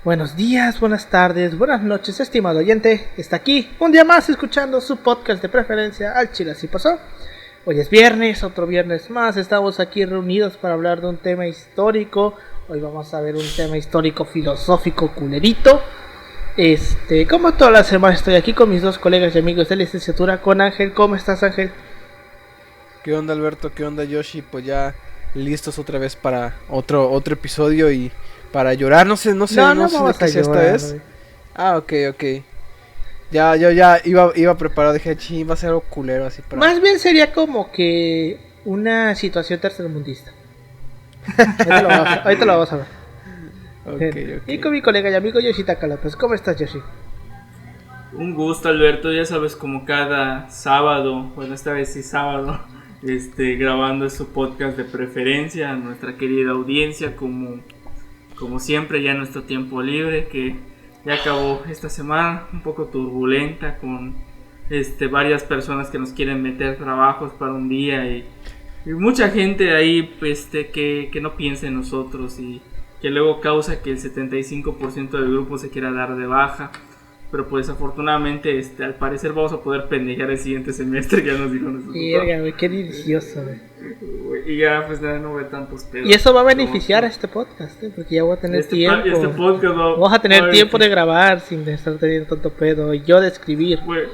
Buenos días, buenas tardes, buenas noches, estimado oyente. Está aquí un día más escuchando su podcast de preferencia, Al Chile Así Pasó. Hoy es viernes, otro viernes más. Estamos aquí reunidos para hablar de un tema histórico. Hoy vamos a ver un tema histórico filosófico culerito. Como toda la semana estoy aquí con mis dos colegas y amigos de licenciatura, con Ángel. ¿Cómo estás, Ángel? ¿Qué onda, Alberto? ¿Qué onda, Yoshi? Pues ya listos otra vez para otro episodio y para llorar. No sé No de qué es esta vez. Ok. Ya iba preparado, dije, va a ser algo culero así para... Más bien sería como que una situación tercermundista. Ahorita lo vamos a ver. Okay. Y con mi colega y amigo Yoshitaka López. ¿Cómo estás, Yoshi? Un gusto, Alberto. Ya sabes, como cada sábado, bueno, esta vez sí sábado, grabando su podcast de preferencia a nuestra querida audiencia, como siempre, ya en nuestro tiempo libre, que ya acabó esta semana un poco turbulenta, con varias personas que nos quieren meter trabajos para un día y mucha gente ahí que no piensa en nosotros y que luego causa que el 75% del grupo se quiera dar de baja. Pero pues afortunadamente al parecer vamos a poder pendejear el siguiente semestre, ya nos dijo nuestro tutor. Güey, qué delicioso, güey. Y ya pues no ve tantos pedos. Y eso va a beneficiar a este podcast, porque ya voy a tener tiempo. Vamos a tener tiempo de grabar sin estar teniendo tanto pedo. Y yo de escribir. Güey,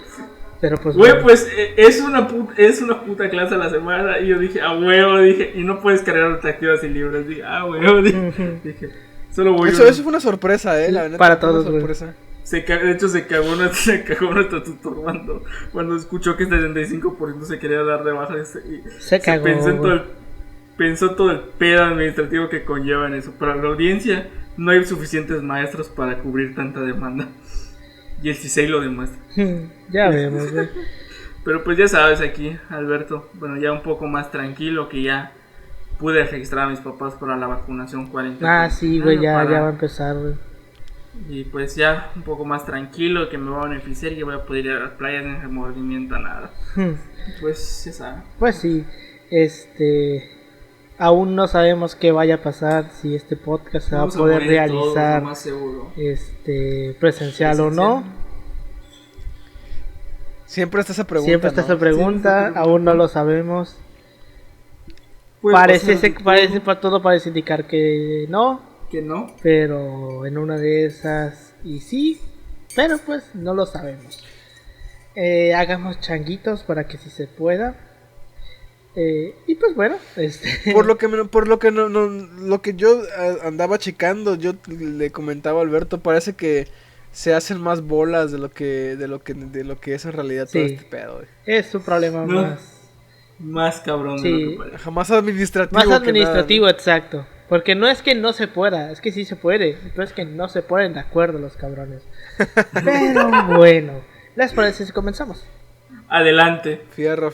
pero pues güey, pues es una puta clase a la semana. Y yo dije, huevo, y no puedes cargar atractivas y libres. Dije, huevo, dije, solo voy eso fue una sorpresa, la verdad. Para todos, güey. De hecho se cagó nuestro tutor cuando escuchó que 75% se quería dar de baja se cagó, pensó todo el pedo administrativo que conlleva en eso. Para la audiencia no hay suficientes maestros para cubrir tanta demanda. Y el CISEI lo demuestra. Ya vemos, güey. Pero pues ya sabes, aquí, Alberto, bueno, ya un poco más tranquilo, que ya pude registrar a mis papás para la vacunación 40. Sí, güey, ya va a empezar, güey. Y pues ya un poco más tranquilo, que me va a beneficiar y que voy a poder ir a las playas sin remordimiento a nada. Pues ya sabes. Pues sí, aún no sabemos qué vaya a pasar, si este podcast se va a poder realizar presencial o no. Siempre está esa pregunta. Aún no lo sabemos. Todo parece indicar que no. Pero en una de esas y sí, pero pues no lo sabemos. Hagamos changuitos para que sí se pueda. Y pues bueno, lo que yo andaba checando, yo le comentaba a Alberto, parece que se hacen más bolas de lo que es en realidad todo este pedo. Es un problema más cabrón, sí, de lo que parece. Más administrativo. Más administrativo, que nada, ¿no? Exacto. Porque no es que no se pueda, es que sí se puede. Pero es que no se ponen de acuerdo los cabrones. Pero bueno, ¿les parece si comenzamos? Adelante. Fierro.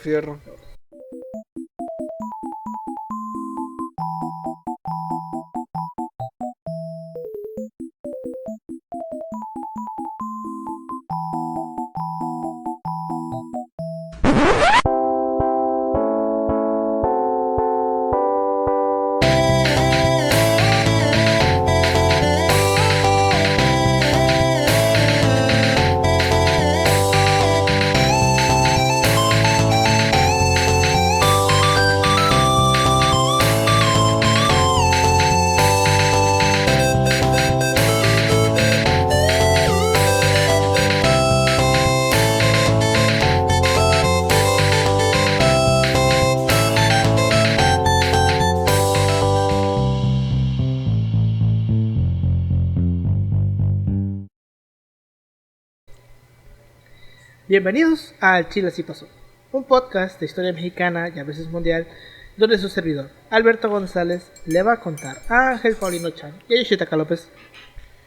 Bienvenidos a Al Chile Así Pasó, un podcast de historia mexicana y a veces mundial, donde su servidor, Alberto González, le va a contar a Ángel Paulino Chan y a Yoshitaka López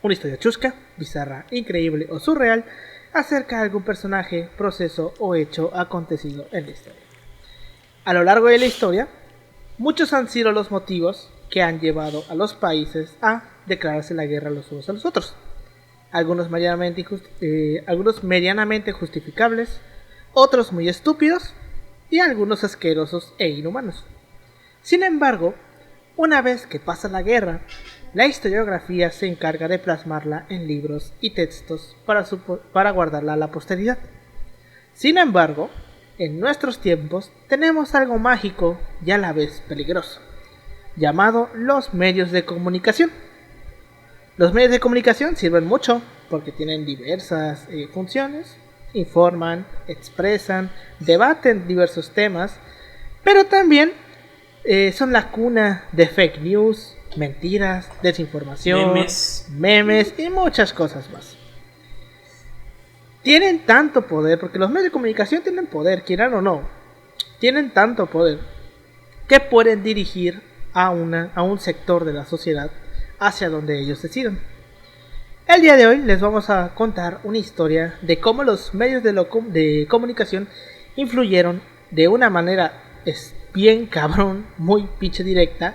una historia chusca, bizarra, increíble o surreal acerca de algún personaje, proceso o hecho acontecido en la historia. A lo largo de la historia, muchos han sido los motivos que han llevado a los países a declararse la guerra los unos a los otros. Algunos medianamente justificables, otros muy estúpidos y algunos asquerosos e inhumanos. Sin embargo, una vez que pasa la guerra, La historiografía se encarga de plasmarla en libros y textos para guardarla a la posteridad. Sin embargo, en nuestros tiempos tenemos algo mágico y a la vez peligroso, llamado los medios de comunicación. Los medios de comunicación sirven mucho porque tienen diversas funciones, informan, expresan, debaten diversos temas, pero también son la cuna de fake news, mentiras, desinformación, memes y muchas cosas más. Tienen tanto poder, porque los medios de comunicación tienen poder, quieran o no, tienen tanto poder que pueden dirigir a un sector de la sociedad hacia donde ellos decidan. El día de hoy les vamos a contar una historia de cómo los medios de comunicación influyeron de una manera bien cabrón, muy pinche directa,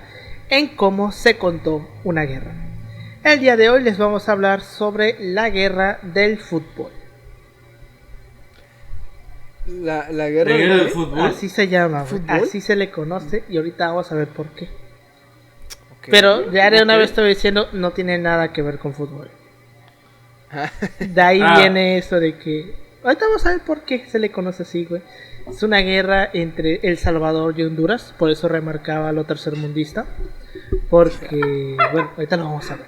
en cómo se contó una guerra. El día de hoy les vamos a hablar sobre la guerra del fútbol. La guerra del fútbol. Así se llama, así se le conoce y ahorita vamos a ver por qué. Pero ya de una vez estoy diciendo, no tiene nada que ver con fútbol. De ahí viene eso de que... Ahorita vamos a ver por qué se le conoce así, güey. Es una guerra entre El Salvador y Honduras, por eso remarcaba lo tercermundista. Porque, bueno, ahorita lo vamos a ver.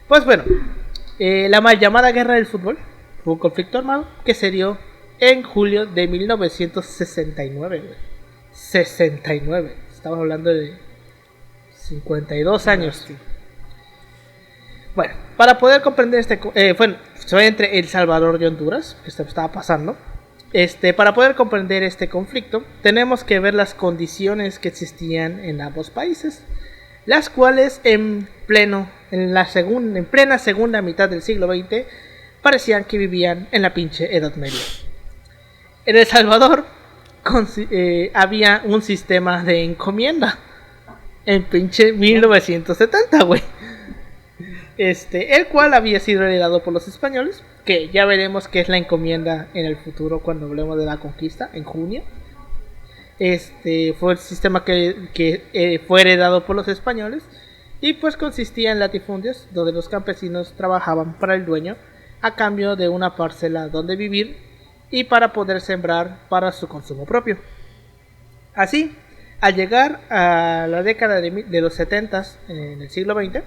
Pues bueno, la mal llamada guerra del fútbol fue un conflicto armado que se dio en julio de 1969, güey. 69, estamos hablando de 52 años. Bueno, para poder comprender fue entre El Salvador y Honduras que estaba pasando. Para poder comprender este conflicto, tenemos que ver las condiciones que existían en ambos países, las cuales en plena segunda mitad del siglo XX parecían que vivían en la pinche Edad Media. En El Salvador había un sistema de encomienda en pinche 1970, güey. El cual había sido heredado por los españoles, que ya veremos qué es la encomienda en el futuro cuando hablemos de la conquista, en junio. Fue el sistema que fue heredado por los españoles y pues consistía en latifundios donde los campesinos trabajaban para el dueño a cambio de una parcela donde vivir y para poder sembrar para su consumo propio. Así, al llegar a la década de los 70 en el siglo XX,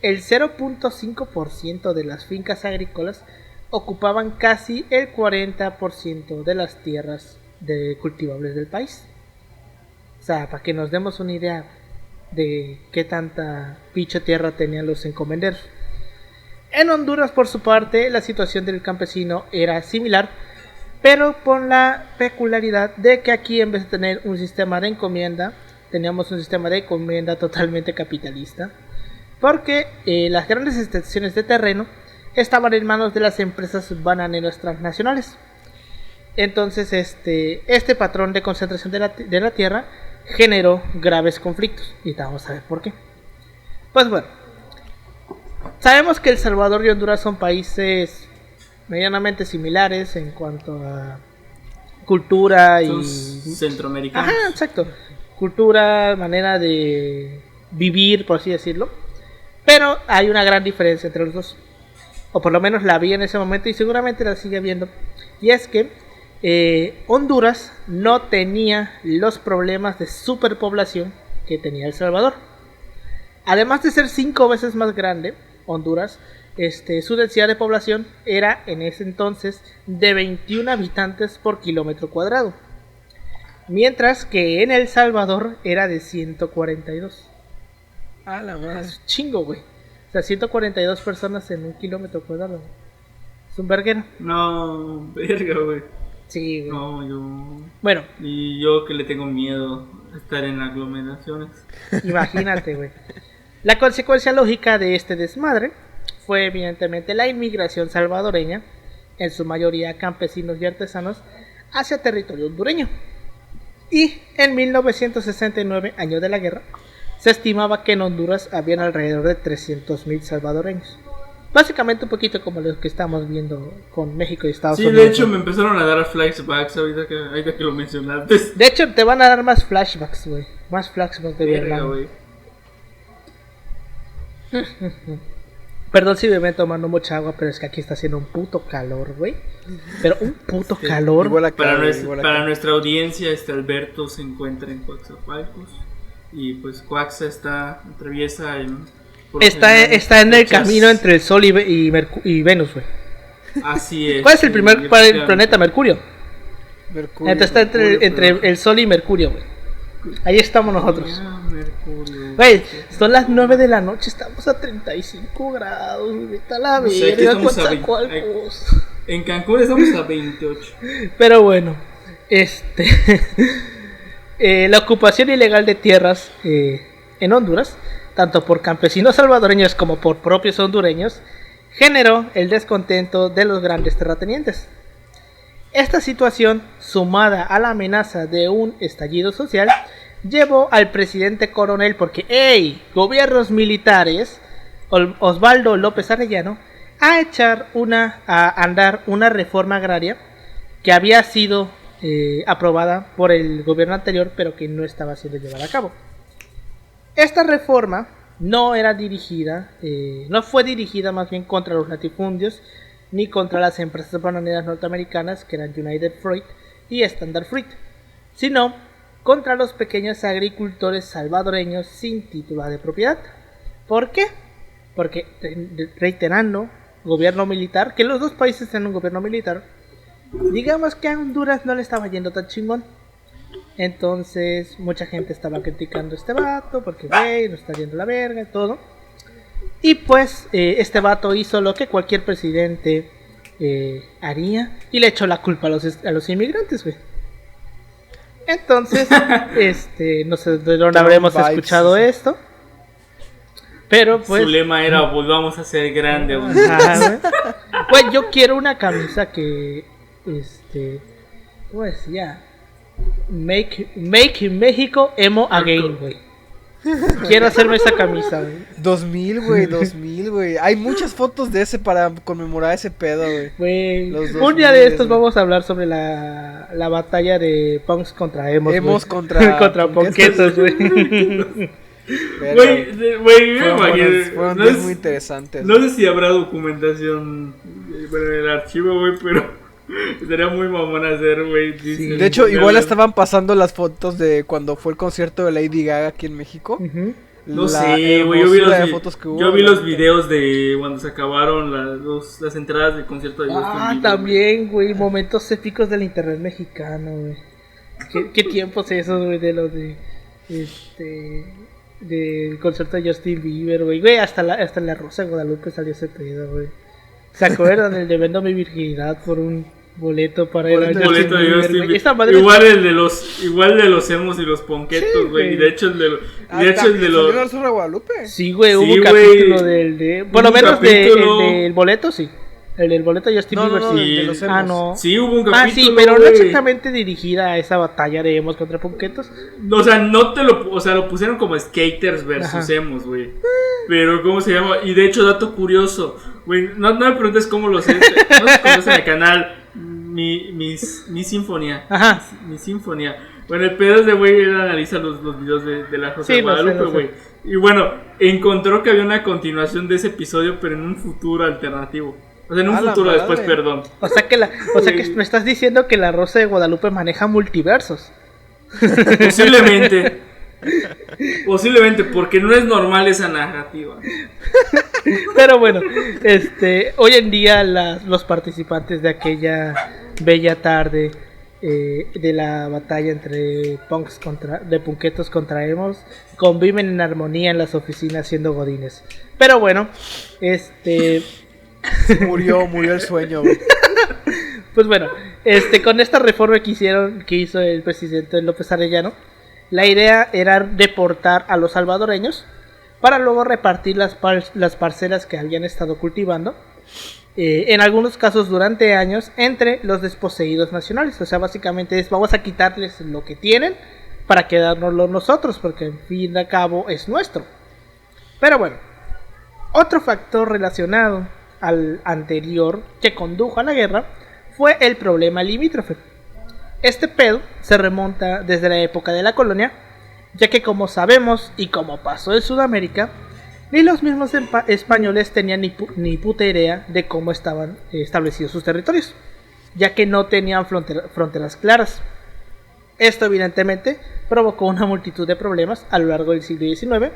el 0.5% de las fincas agrícolas ocupaban casi el 40% de las tierras cultivables del país. O sea, para que nos demos una idea de qué tanta pinche tierra tenían los encomenderos. En Honduras, por su parte, la situación del campesino era similar, pero con la peculiaridad de que aquí, en vez de tener un sistema de encomienda, teníamos un sistema de encomienda totalmente capitalista, porque las grandes extensiones de terreno estaban en manos de las empresas bananeras transnacionales. Entonces este patrón de concentración de la tierra generó graves conflictos, y vamos a ver por qué. Pues bueno, sabemos que El Salvador y Honduras son países medianamente similares en cuanto a cultura y... centroamericanos. Ajá, exacto. Cultura, manera de vivir, por así decirlo. Pero hay una gran diferencia entre los dos, o por lo menos la vi en ese momento y seguramente la sigue viendo. Y es que Honduras no tenía los problemas de superpoblación que tenía El Salvador. Además de ser 5 veces más grande, Honduras, su densidad de población era en ese entonces de 21 habitantes por kilómetro cuadrado, mientras que en El Salvador era de 142. A la madre. Es chingo, güey. O sea, 142 personas en 1 kilómetro cuadrado. Es un verguero. No, verga, güey. Sí, güey. No, yo... Bueno. Y yo que le tengo miedo a estar en aglomeraciones. Imagínate, güey. La consecuencia lógica de este desmadre fue evidentemente la inmigración salvadoreña, en su mayoría campesinos y artesanos, hacia territorio hondureño. Y en 1969, año de la guerra, se estimaba que en Honduras habían alrededor de 300,000 salvadoreños. Básicamente un poquito como lo que estamos viendo con México y Estados Unidos. Sí, de hecho me empezaron a dar flashbacks ahorita que lo mencionaste. De hecho te van a dar más flashbacks, güey. Más flashbacks de Verga, Vietnam. güey. Perdón si me ven tomando mucha agua, pero es que aquí está haciendo un puto calor, güey. Pero un puto calor. Igual acá, Para, güey, nuestra, igual para acá. nuestra audiencia, Alberto se encuentra en Coaxacualcos. Y pues Coaxa atraviesa Está en el camino entre el Sol y Venus, güey. Así es. ¿Cuál es el primer planeta? Mercurio. Mercurio. Entonces está Mercurio, entre pero- el Sol y Mercurio, güey. Ahí estamos nosotros. Mercurio. Güey, son las 9 de la noche, estamos a 35 grados, güey. Está la No sé, aquí verga, estamos a Coatzacoalcos. En Cancún estamos a 28. Pero bueno, la ocupación ilegal de tierras en Honduras, tanto por campesinos salvadoreños como por propios hondureños, generó el descontento de los grandes terratenientes. Esta situación, sumada a la amenaza de un estallido social, llevó al presidente coronel, porque ¡ey! Gobiernos militares, Osvaldo López Arellano, a andar una reforma agraria que había sido aprobada por el gobierno anterior, pero que no estaba siendo llevada a cabo. Esta reforma no fue dirigida más bien contra los latifundios, ni contra las empresas bananeras norteamericanas, que eran United Fruit y Standard Fruit, sino contra los pequeños agricultores salvadoreños sin título de propiedad. ¿Por qué? Porque, reiterando, gobierno militar, que los dos países tienen un gobierno militar, digamos que a Honduras no le estaba yendo tan chingón. Entonces mucha gente estaba criticando a este vato porque güey, nos está yendo la verga y todo. Y pues este vato hizo lo que cualquier presidente haría y le echó la culpa a los inmigrantes, güey. Entonces, no sé de dónde habremos escuchado esto. Pero pues... Su lema era volvamos a ser grande. Güey, yo quiero una camisa que... ¿cómo decía? Make México emo again, güey. Quiero hacerme esa camisa, güey. 2000, güey. Hay muchas fotos de ese para conmemorar ese pedo, güey. Un día de estos vamos a hablar sobre la batalla de punks contra emos. Emos contra punketos, güey. Fueron días muy interesantes. No sé si habrá documentación en el archivo, güey, pero sería muy mamón hacer, güey. Sí. De hecho, igual estaban pasando las fotos de cuando fue el concierto de Lady Gaga aquí en México. No sé, güey, yo vi los videos de cuando se acabaron las entradas del concierto de Justin Bieber. También, güey, momentos épicos del internet mexicano, güey. ¿Qué tiempos esos, güey, de los del concierto de Justin Bieber, güey, hasta la Rosa de Guadalupe salió ese pedo, güey. ¿Se acuerdan el de vendo mi virginidad por un boleto para ir a Justin Bieber? Esta madre igual de los emos y los ponquetos, güey. Sí, y de hecho el de los la Rosa de Guadalupe. Sí, güey, hubo un capítulo por lo menos del boleto, sí. El del boleto de Justin Bieber, sí. De los emos. No. Sí, hubo un capítulo. Sí, pero no exactamente dirigida a esa batalla de emos contra punquetos. O sea, lo pusieron como skaters versus emos, güey. Pero, ¿cómo se llama? Y de hecho, dato curioso, güey, no me preguntes cómo lo sé. No se conoce en el canal Mi Sinfonía. Ajá. Mi Sinfonía. Bueno, el pedo de güey, él analiza los videos de la Rosa de Guadalupe, güey. Y bueno, encontró que había una continuación de ese episodio, pero en un futuro alternativo. O sea, en un futuro después, perdón. O sea que me estás diciendo que la Rosa de Guadalupe maneja multiversos. Posiblemente, porque no es normal esa narrativa. Pero bueno, hoy en día los participantes de aquella bella tarde de la batalla entre punketos contra emos conviven en armonía en las oficinas siendo godines. Pero bueno, murió el sueño, güey. Pues bueno, con esta reforma que hizo el presidente López Arellano, la idea era deportar a los salvadoreños para luego repartir las parcelas que habían estado cultivando, en algunos casos durante años, entre los desposeídos nacionales. O sea, básicamente vamos a quitarles lo que tienen para quedárnoslo nosotros, porque en fin de cabo es nuestro. Pero bueno, otro factor relacionado al anterior que condujo a la guerra fue el problema limítrofe. Este pedo se remonta desde la época de la colonia, ya que como sabemos y como pasó en Sudamérica, ni los mismos españoles tenían ni puta idea de cómo estaban establecidos sus territorios, ya que no tenían fronteras claras. Esto evidentemente provocó una multitud de problemas a lo largo del siglo XIX,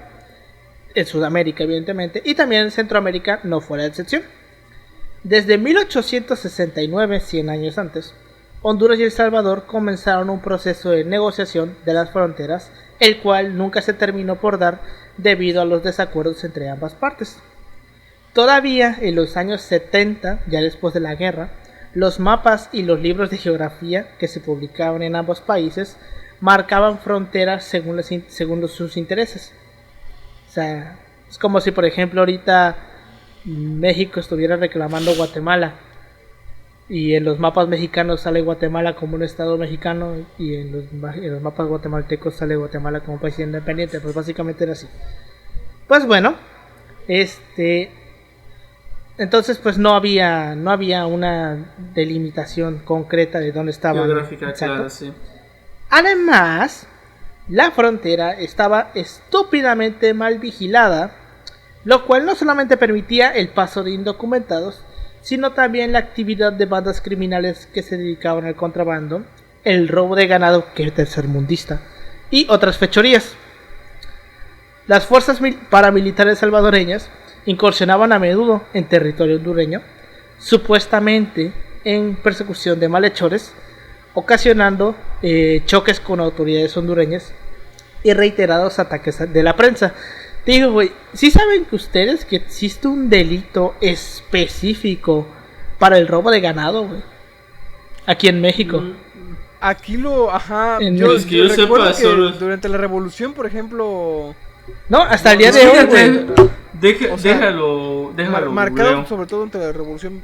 en Sudamérica evidentemente, y también en Centroamérica no fue la excepción. Desde 1869, 100 años antes, Honduras y El Salvador comenzaron un proceso de negociación de las fronteras, el cual nunca se terminó por dar debido a los desacuerdos entre ambas partes. Todavía en los años 70, ya después de la guerra, los mapas y los libros de geografía que se publicaban en ambos países marcaban fronteras según sus intereses. O sea, es como si por ejemplo ahorita México estuviera reclamando Guatemala y en los mapas mexicanos sale Guatemala como un estado mexicano y en los mapas guatemaltecos sale Guatemala como país independiente. Pues básicamente era así. Pues bueno, entonces pues no había una delimitación concreta de dónde estaba geográfica, claro, sí. Además, la frontera estaba estúpidamente mal vigilada, lo cual no solamente permitía el paso de indocumentados, sino también la actividad de bandas criminales que se dedicaban al contrabando, el robo de ganado, que es tercermundista, y otras fechorías. Las fuerzas paramilitares salvadoreñas incursionaban a menudo en territorio hondureño, supuestamente en persecución de malhechores, ocasionando choques con autoridades hondureñas y reiterados ataques de la prensa. Te digo, güey, ¿sí saben que ustedes que existe un delito específico para el robo de ganado, güey? Aquí en México. Aquí ajá, yo recuerdo sepa, que durante la revolución, por ejemplo... No, hasta el día de hoy, güey. Déjalo marcado googleo. sobre todo durante la revolución.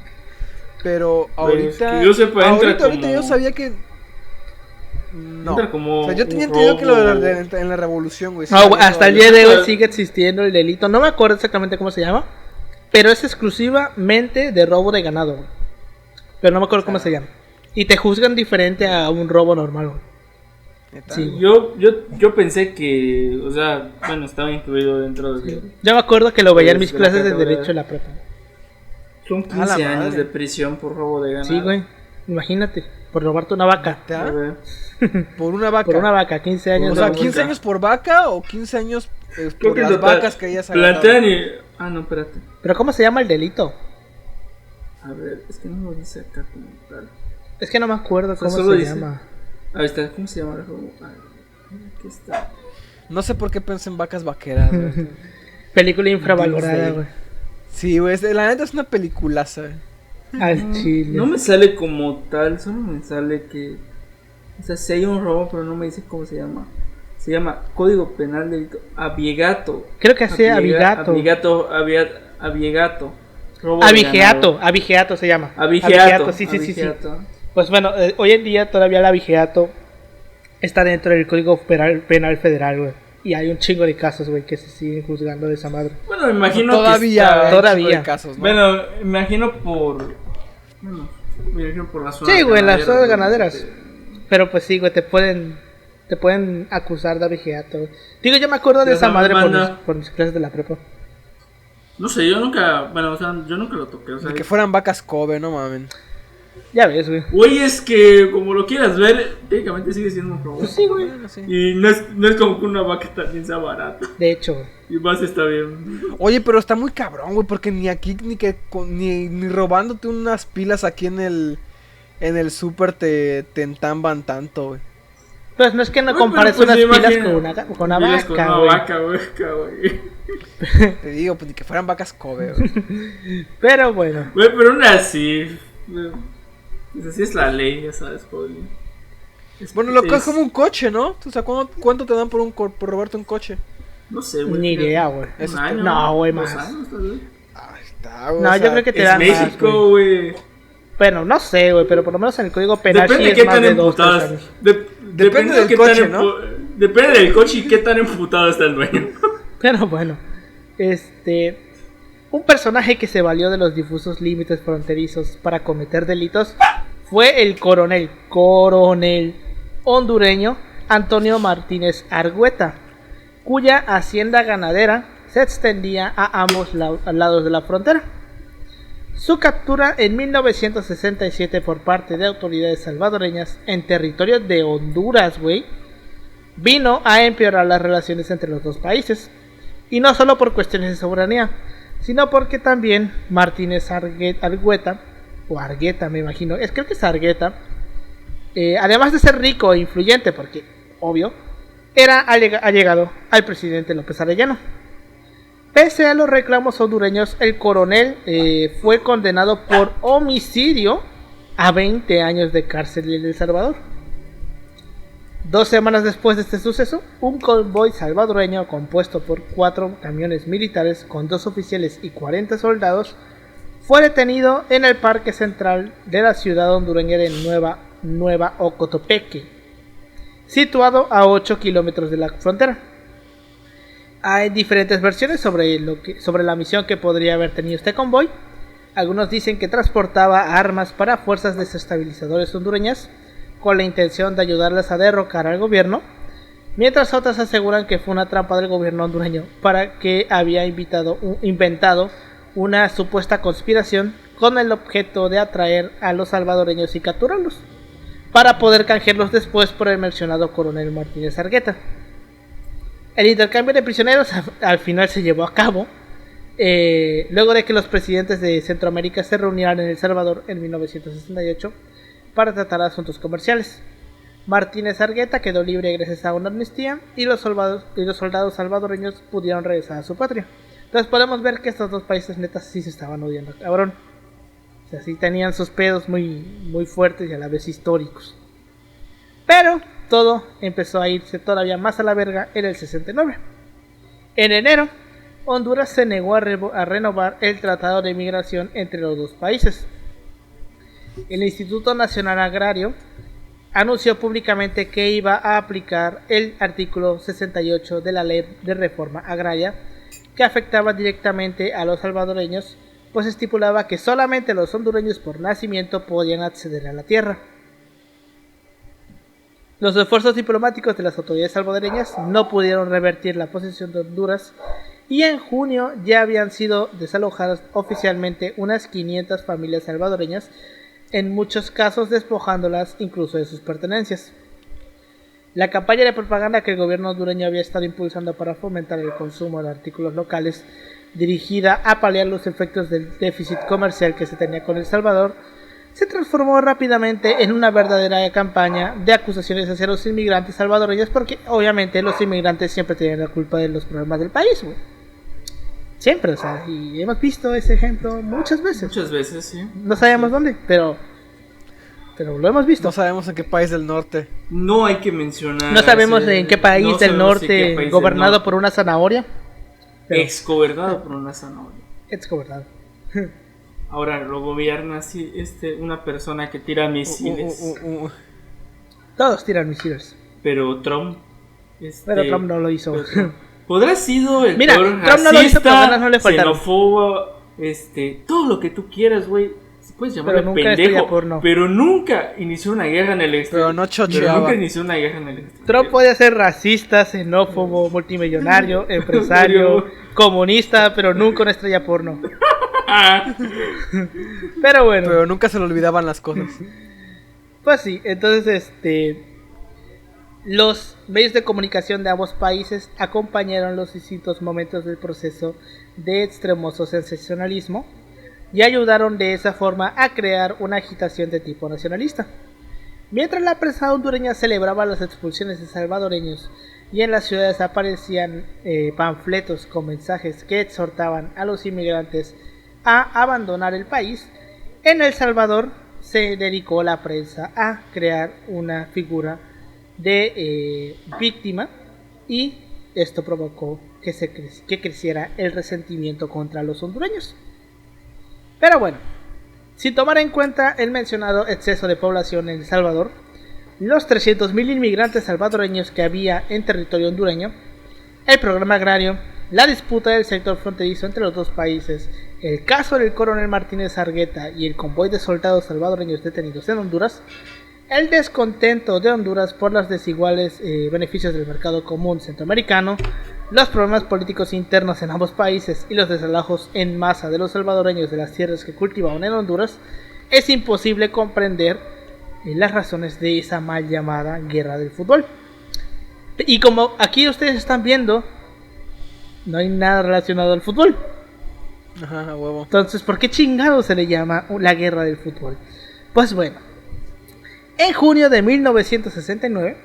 Pero ahorita... Que yo sepa, ahorita yo sabía que... No, o sea, yo tenía entendido que en la revolución, güey. No, hasta el día de hoy sigue existiendo el delito. No me acuerdo exactamente cómo se llama, pero es exclusivamente de robo de ganado, güey. Pero no me acuerdo cómo se llama. Y te juzgan diferente a un robo normal, güey. Sí. Yo pensé que, o sea, bueno, estaba incluido dentro de... Yo me acuerdo que lo veía en mis de clases de la derecho en la prepa. Son 15 años de prisión por robo de ganado. Sí, güey. Imagínate, por robarte una vaca. A ver. Por una vaca. Por una vaca, 15 años. O sea, 15 años por vaca o 15 años Creo por que las vacas que hayas agarrado. plantean y... Ah, no, espérate. Pero ¿cómo se llama el delito? A ver, es que no lo dice acá como tal. Es que no me acuerdo cómo solo se dice- llama. Ahí está, ¿cómo se llama el robo? Aquí está. No sé por qué pensé en vacas vaqueras, güey. Película infravalorada, Disney. güey. Sí, güey, la neta es una peliculaza. Al chile. No me sale como tal, solo me sale que... O sea, si hay un robo, pero no me dice cómo se llama. Se llama Código Penal Delito Abiegato. Creo que así, abigato. Abiegato. Robo de Abigeato, ganado. abigeato se llama. Abigeato. Sí. Abigeato. Pues bueno, hoy en día todavía el abigeato está dentro del Código Penal Federal, güey. Y hay un chingo de casos, güey, que se siguen juzgando de esa madre. Bueno, me imagino Todavía, que está... Todavía. de casos, ¿no? Bueno, me imagino por... Bueno, me imagino por las zonas Sí, güey, en las zonas ganaderas, ganaderas. Pero pues sí, güey, te pueden acusar de abigeato, güey. Digo, yo me acuerdo de Ya esa sabes, madre banda. por mis clases de la prepa. No sé, yo nunca... Bueno, o sea, yo nunca lo toqué, o sea... Ni que fueran vacas Kobe, no mamen. Ya ves, güey. Güey, es que como lo quieras ver, técnicamente sigue siendo un robo. Pues sí, güey. Bueno, sí. Y no es como que una vaca también sea barata. De hecho, güey. Y más está bien. Oye, pero está muy cabrón, güey, porque ni aquí, ni robándote unas pilas aquí en el súper te entamban tanto, güey. Pues no es que no Güey, compares pero pues unas pilas imagina- con una Pilas con vaca, una güey. vaca, güey. Te digo, pues ni que fueran vacas Kobe, güey. Pero bueno. Güey, pero aún así. Pues así es la ley, ya sabes, Poli. Bueno, lo que es como un coche, ¿no? O sea, ¿cuánto te dan por robarte un coche? No sé, güey. Ni idea, güey. Eso Un año, no, güey, 2 más. años, tal vez. Ahí está, güey. No, o yo sea, creo que te Es dan más, México, güey. güey. Bueno, no sé, güey, pero por lo menos en el Código Penal Depende sí de es qué más tan de 2-3 emputadas. años. Depende del de qué coche, tan ¿no? Depende del coche y qué tan emputado está el dueño. Pero bueno, un personaje que se valió de los difusos límites fronterizos para cometer delitos fue el coronel hondureño Antonio Martínez Argüeta, cuya hacienda ganadera se extendía a ambos lados de la frontera. Su captura en 1967 por parte de autoridades salvadoreñas en territorio de Honduras, vino a empeorar las relaciones entre los dos países. Y no solo por cuestiones de soberanía, sino porque también Martínez Argueta, o Argueta me imagino, creo que es Argueta, además de ser rico e influyente, porque obvio, era allegado al presidente López Arellano. Pese a los reclamos hondureños, el coronel fue condenado por homicidio a 20 años de cárcel en El Salvador. 2 semanas después de este suceso, un convoy salvadoreño compuesto por 4 camiones militares con 2 oficiales y 40 soldados fue detenido en el parque central de la ciudad hondureña de Nueva Ocotepeque, situado a 8 kilómetros de la frontera. Hay diferentes versiones sobre la misión que podría haber tenido este convoy. Algunos dicen que transportaba armas para fuerzas desestabilizadoras hondureñas con la intención de ayudarlas a derrocar al gobierno, mientras otras aseguran que fue una trampa del gobierno hondureño para que había inventado una supuesta conspiración con el objeto de atraer a los salvadoreños y capturarlos, para poder canjearlos después por el mencionado coronel Martínez Argueta. El intercambio de prisioneros al final se llevó a cabo luego de que los presidentes de Centroamérica se reunieran en El Salvador en 1968 para tratar asuntos comerciales. Martínez Argueta quedó libre gracias a una amnistía y los soldados salvadoreños pudieron regresar a su patria. Entonces podemos ver que estos dos países netas sí se estaban odiando, cabrón. O sea, sí tenían sus pedos muy fuertes y a la vez históricos. Pero todo empezó a irse todavía más a la verga en el 69. En enero, Honduras se negó a renovar el tratado de migración entre los dos países. El Instituto Nacional Agrario anunció públicamente que iba a aplicar el artículo 68 de la Ley de Reforma Agraria, que afectaba directamente a los salvadoreños, pues estipulaba que solamente los hondureños por nacimiento podían acceder a la tierra. Los esfuerzos diplomáticos de las autoridades salvadoreñas no pudieron revertir la posición de Honduras y en junio ya habían sido desalojadas oficialmente unas 500 familias salvadoreñas, en muchos casos despojándolas incluso de sus pertenencias. La campaña de propaganda que el gobierno hondureño había estado impulsando para fomentar el consumo de artículos locales, dirigida a paliar los efectos del déficit comercial que se tenía con El Salvador, se transformó rápidamente en una verdadera campaña de acusaciones hacia los inmigrantes salvadoreños, porque obviamente los inmigrantes siempre tienen la culpa de los problemas del país, siempre, o sea, y hemos visto ese ejemplo muchas veces. Muchas veces, sí. No sabemos dónde, pero lo hemos visto. No sabemos en qué país del norte. No hay que mencionar. No sabemos en qué país del norte gobernado por una zanahoria. Exgobernado por una zanahoria. Exgobernado. Ahora lo gobierna así una persona que tira misiles. Todos tiran misiles. Pero Trump. Pero Trump no lo hizo. Podrá sido el Mira, peor Trump racista, no lo hizo, pero ganas no le faltaron. xenófobo, todo lo que tú quieras, güey. Puedes llamarle pendejo, pero nunca inició una guerra en el exterior. Pero no chocheaba. Nunca inició una guerra en el exterior. Trump puede ser racista, xenófobo, multimillonario, empresario, comunista, pero nunca una estrella porno. Pero bueno. Pero nunca se le olvidaban las cosas. Pues sí, entonces los medios de comunicación de ambos países acompañaron los distintos momentos del proceso de extremoso sensacionalismo y ayudaron de esa forma a crear una agitación de tipo nacionalista. Mientras la prensa hondureña celebraba las expulsiones de salvadoreños y en las ciudades aparecían panfletos con mensajes que exhortaban a los inmigrantes a abandonar el país, en El Salvador se dedicó la prensa a crear una figura de víctima, y esto provocó que creciera el resentimiento contra los hondureños. Pero bueno, sin tomar en cuenta el mencionado exceso de población en El Salvador, los 300.000 inmigrantes salvadoreños que había en territorio hondureño, el programa agrario, la disputa del sector fronterizo entre los dos países, el caso del coronel Martínez Argueta y el convoy de soldados salvadoreños detenidos en Honduras, el descontento de Honduras por los desiguales beneficios del mercado común centroamericano, los problemas políticos internos en ambos países y los desalojos en masa de los salvadoreños de las tierras que cultivaban en Honduras, es imposible comprender las razones de esa mal llamada guerra del fútbol. Y como aquí ustedes están viendo, no hay nada relacionado al fútbol. Ajá, huevo. Entonces, ¿por qué chingado se le llama la guerra del fútbol? Pues bueno, en junio de 1969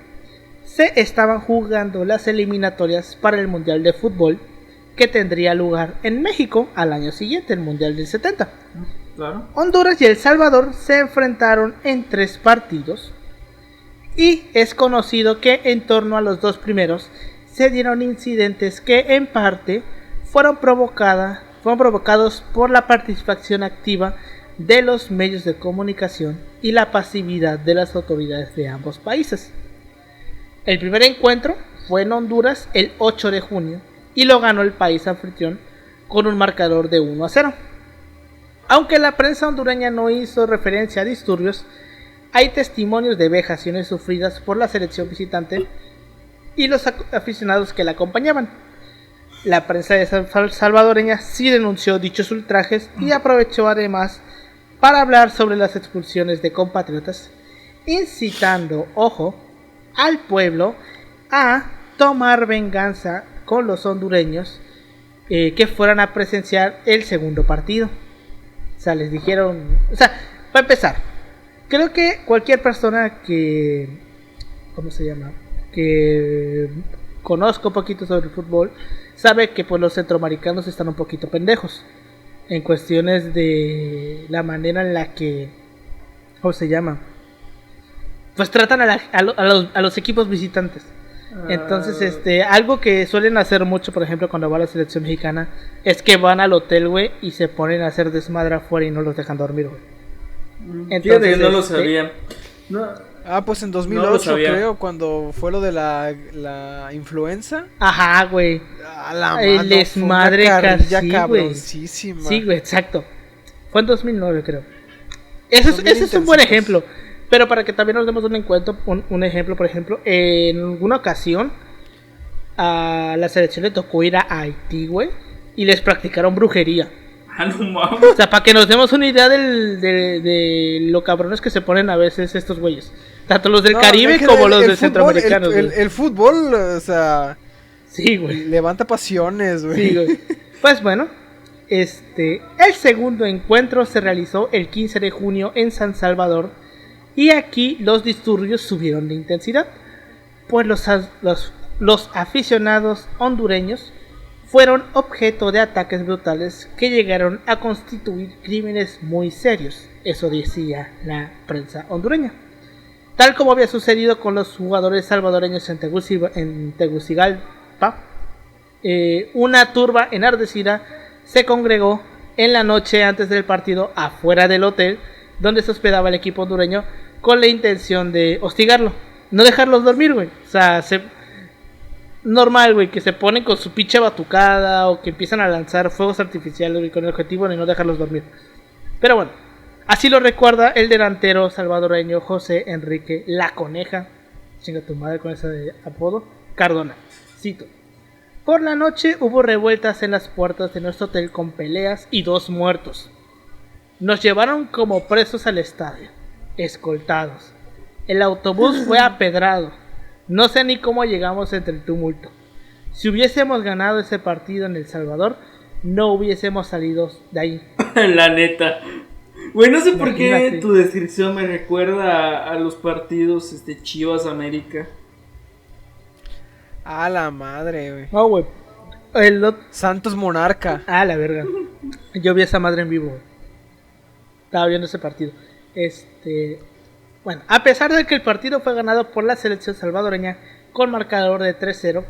se estaban jugando las eliminatorias para el Mundial de Fútbol que tendría lugar en México al año siguiente, el Mundial del 70. Claro. Honduras y El Salvador se enfrentaron en 3 partidos y es conocido que en torno a los 2 primeros se dieron incidentes que en parte fueron provocados por la participación activa de los medios de comunicación y la pasividad de las autoridades de ambos países. El primer encuentro fue en Honduras el 8 de junio y lo ganó el país anfitrión con un marcador de 1-0. Aunque la prensa hondureña no hizo referencia a disturbios, hay testimonios de vejaciones sufridas por la selección visitante y los aficionados que la acompañaban. La prensa salvadoreña sí denunció dichos ultrajes y aprovechó además para hablar sobre las expulsiones de compatriotas, incitando, ojo, al pueblo a tomar venganza con los hondureños que fueran a presenciar el segundo partido. O sea, les dijeron, para empezar, creo que cualquier persona que, ¿cómo se llama? Que conozca un poquito sobre el fútbol, sabe que pues los centroamericanos están un poquito pendejos en cuestiones de la manera en la que, ¿cómo se llama? Pues tratan a los equipos visitantes. Entonces, algo que suelen hacer mucho, por ejemplo, cuando va a la selección mexicana, es que van al hotel, güey, y se ponen a hacer desmadre afuera y no los dejan dormir, güey. Entonces, no lo sabía. Pues en 2008 creo, cuando fue lo de la influenza. Ajá, güey. El desmadre casi, cabroncísima. Sí, güey, exacto. Fue en 2009, creo. Ese es un buen ejemplo. Pero para que también nos demos un ejemplo, por ejemplo, en alguna ocasión a la selección le tocó ir a Haití, güey, y les practicaron brujería. No mames. O sea, para que nos demos una idea de lo cabrones que se ponen a veces estos güeyes. Tanto los del Caribe como los del centroamericanos. El fútbol, o sea... Sí, güey. Levanta pasiones, güey. Sí, güey. Pues bueno, el segundo encuentro se realizó el 15 de junio en San Salvador. Y aquí los disturbios subieron de intensidad, pues los aficionados hondureños fueron objeto de ataques brutales que llegaron a constituir crímenes muy serios, eso decía la prensa hondureña. Tal como había sucedido con los jugadores salvadoreños en Tegucigalpa, una turba enardecida se congregó en la noche antes del partido afuera del hotel donde se hospedaba el equipo hondureño con la intención de hostigarlo, no dejarlos dormir, güey. O sea, normal, güey, que se ponen con su pinche batucada o que empiezan a lanzar fuegos artificiales, güey, con el objetivo de no dejarlos dormir. Pero bueno, así lo recuerda el delantero salvadoreño José Enrique La Coneja, chinga tu madre con ese apodo, Cardona. Cito: por la noche hubo revueltas en las puertas de nuestro hotel con peleas y 2 muertos. Nos llevaron como presos al estadio, escoltados. El autobús fue apedrado. No sé ni cómo llegamos entre el tumulto. Si hubiésemos ganado ese partido en El Salvador, no hubiésemos salido de ahí. La neta. Güey, no sé por qué tu descripción me recuerda a los partidos Chivas América. A la madre, güey. No, güey. Santos Monarca. La verga. Yo vi esa madre en vivo, güey. Estaba viendo ese partido. Bueno, a pesar de que el partido fue ganado por la selección salvadoreña con marcador de 3-0,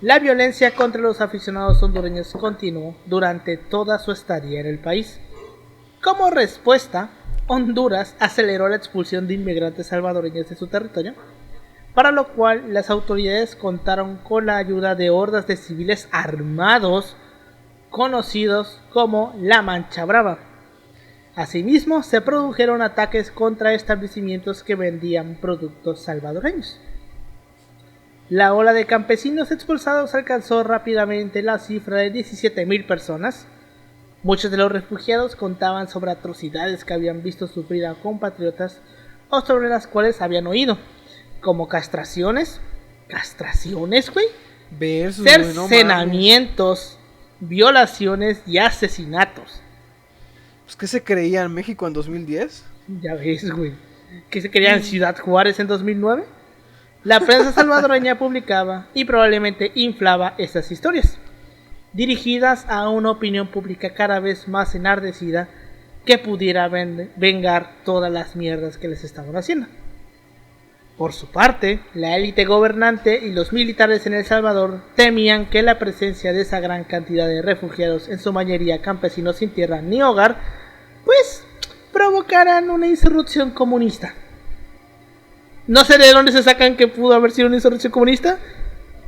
la violencia contra los aficionados hondureños continuó durante toda su estadía en el país. Como respuesta, Honduras aceleró la expulsión de inmigrantes salvadoreños de su territorio, para lo cual las autoridades contaron con la ayuda de hordas de civiles armados conocidos como la Mancha Brava. Asimismo, se produjeron ataques contra establecimientos que vendían productos salvadoreños. La ola de campesinos expulsados alcanzó rápidamente la cifra de 17.000 personas. Muchos de los refugiados contaban sobre atrocidades que habían visto sufrir a compatriotas o sobre las cuales habían oído, como castraciones, güey, cercenamientos, violaciones y asesinatos. Pues, ¿qué se creía en México en 2010? Ya ves, güey. ¿Qué se creía en Ciudad Juárez en 2009? La prensa salvadoreña publicaba y probablemente inflaba estas historias, dirigidas a una opinión pública cada vez más enardecida que pudiera vengar todas las mierdas que les estaban haciendo. Por su parte, la élite gobernante y los militares en El Salvador temían que la presencia de esa gran cantidad de refugiados, en su mayoría campesinos sin tierra ni hogar, pues provocaran una insurrección comunista. No sé de dónde se sacan que pudo haber sido una insurrección comunista,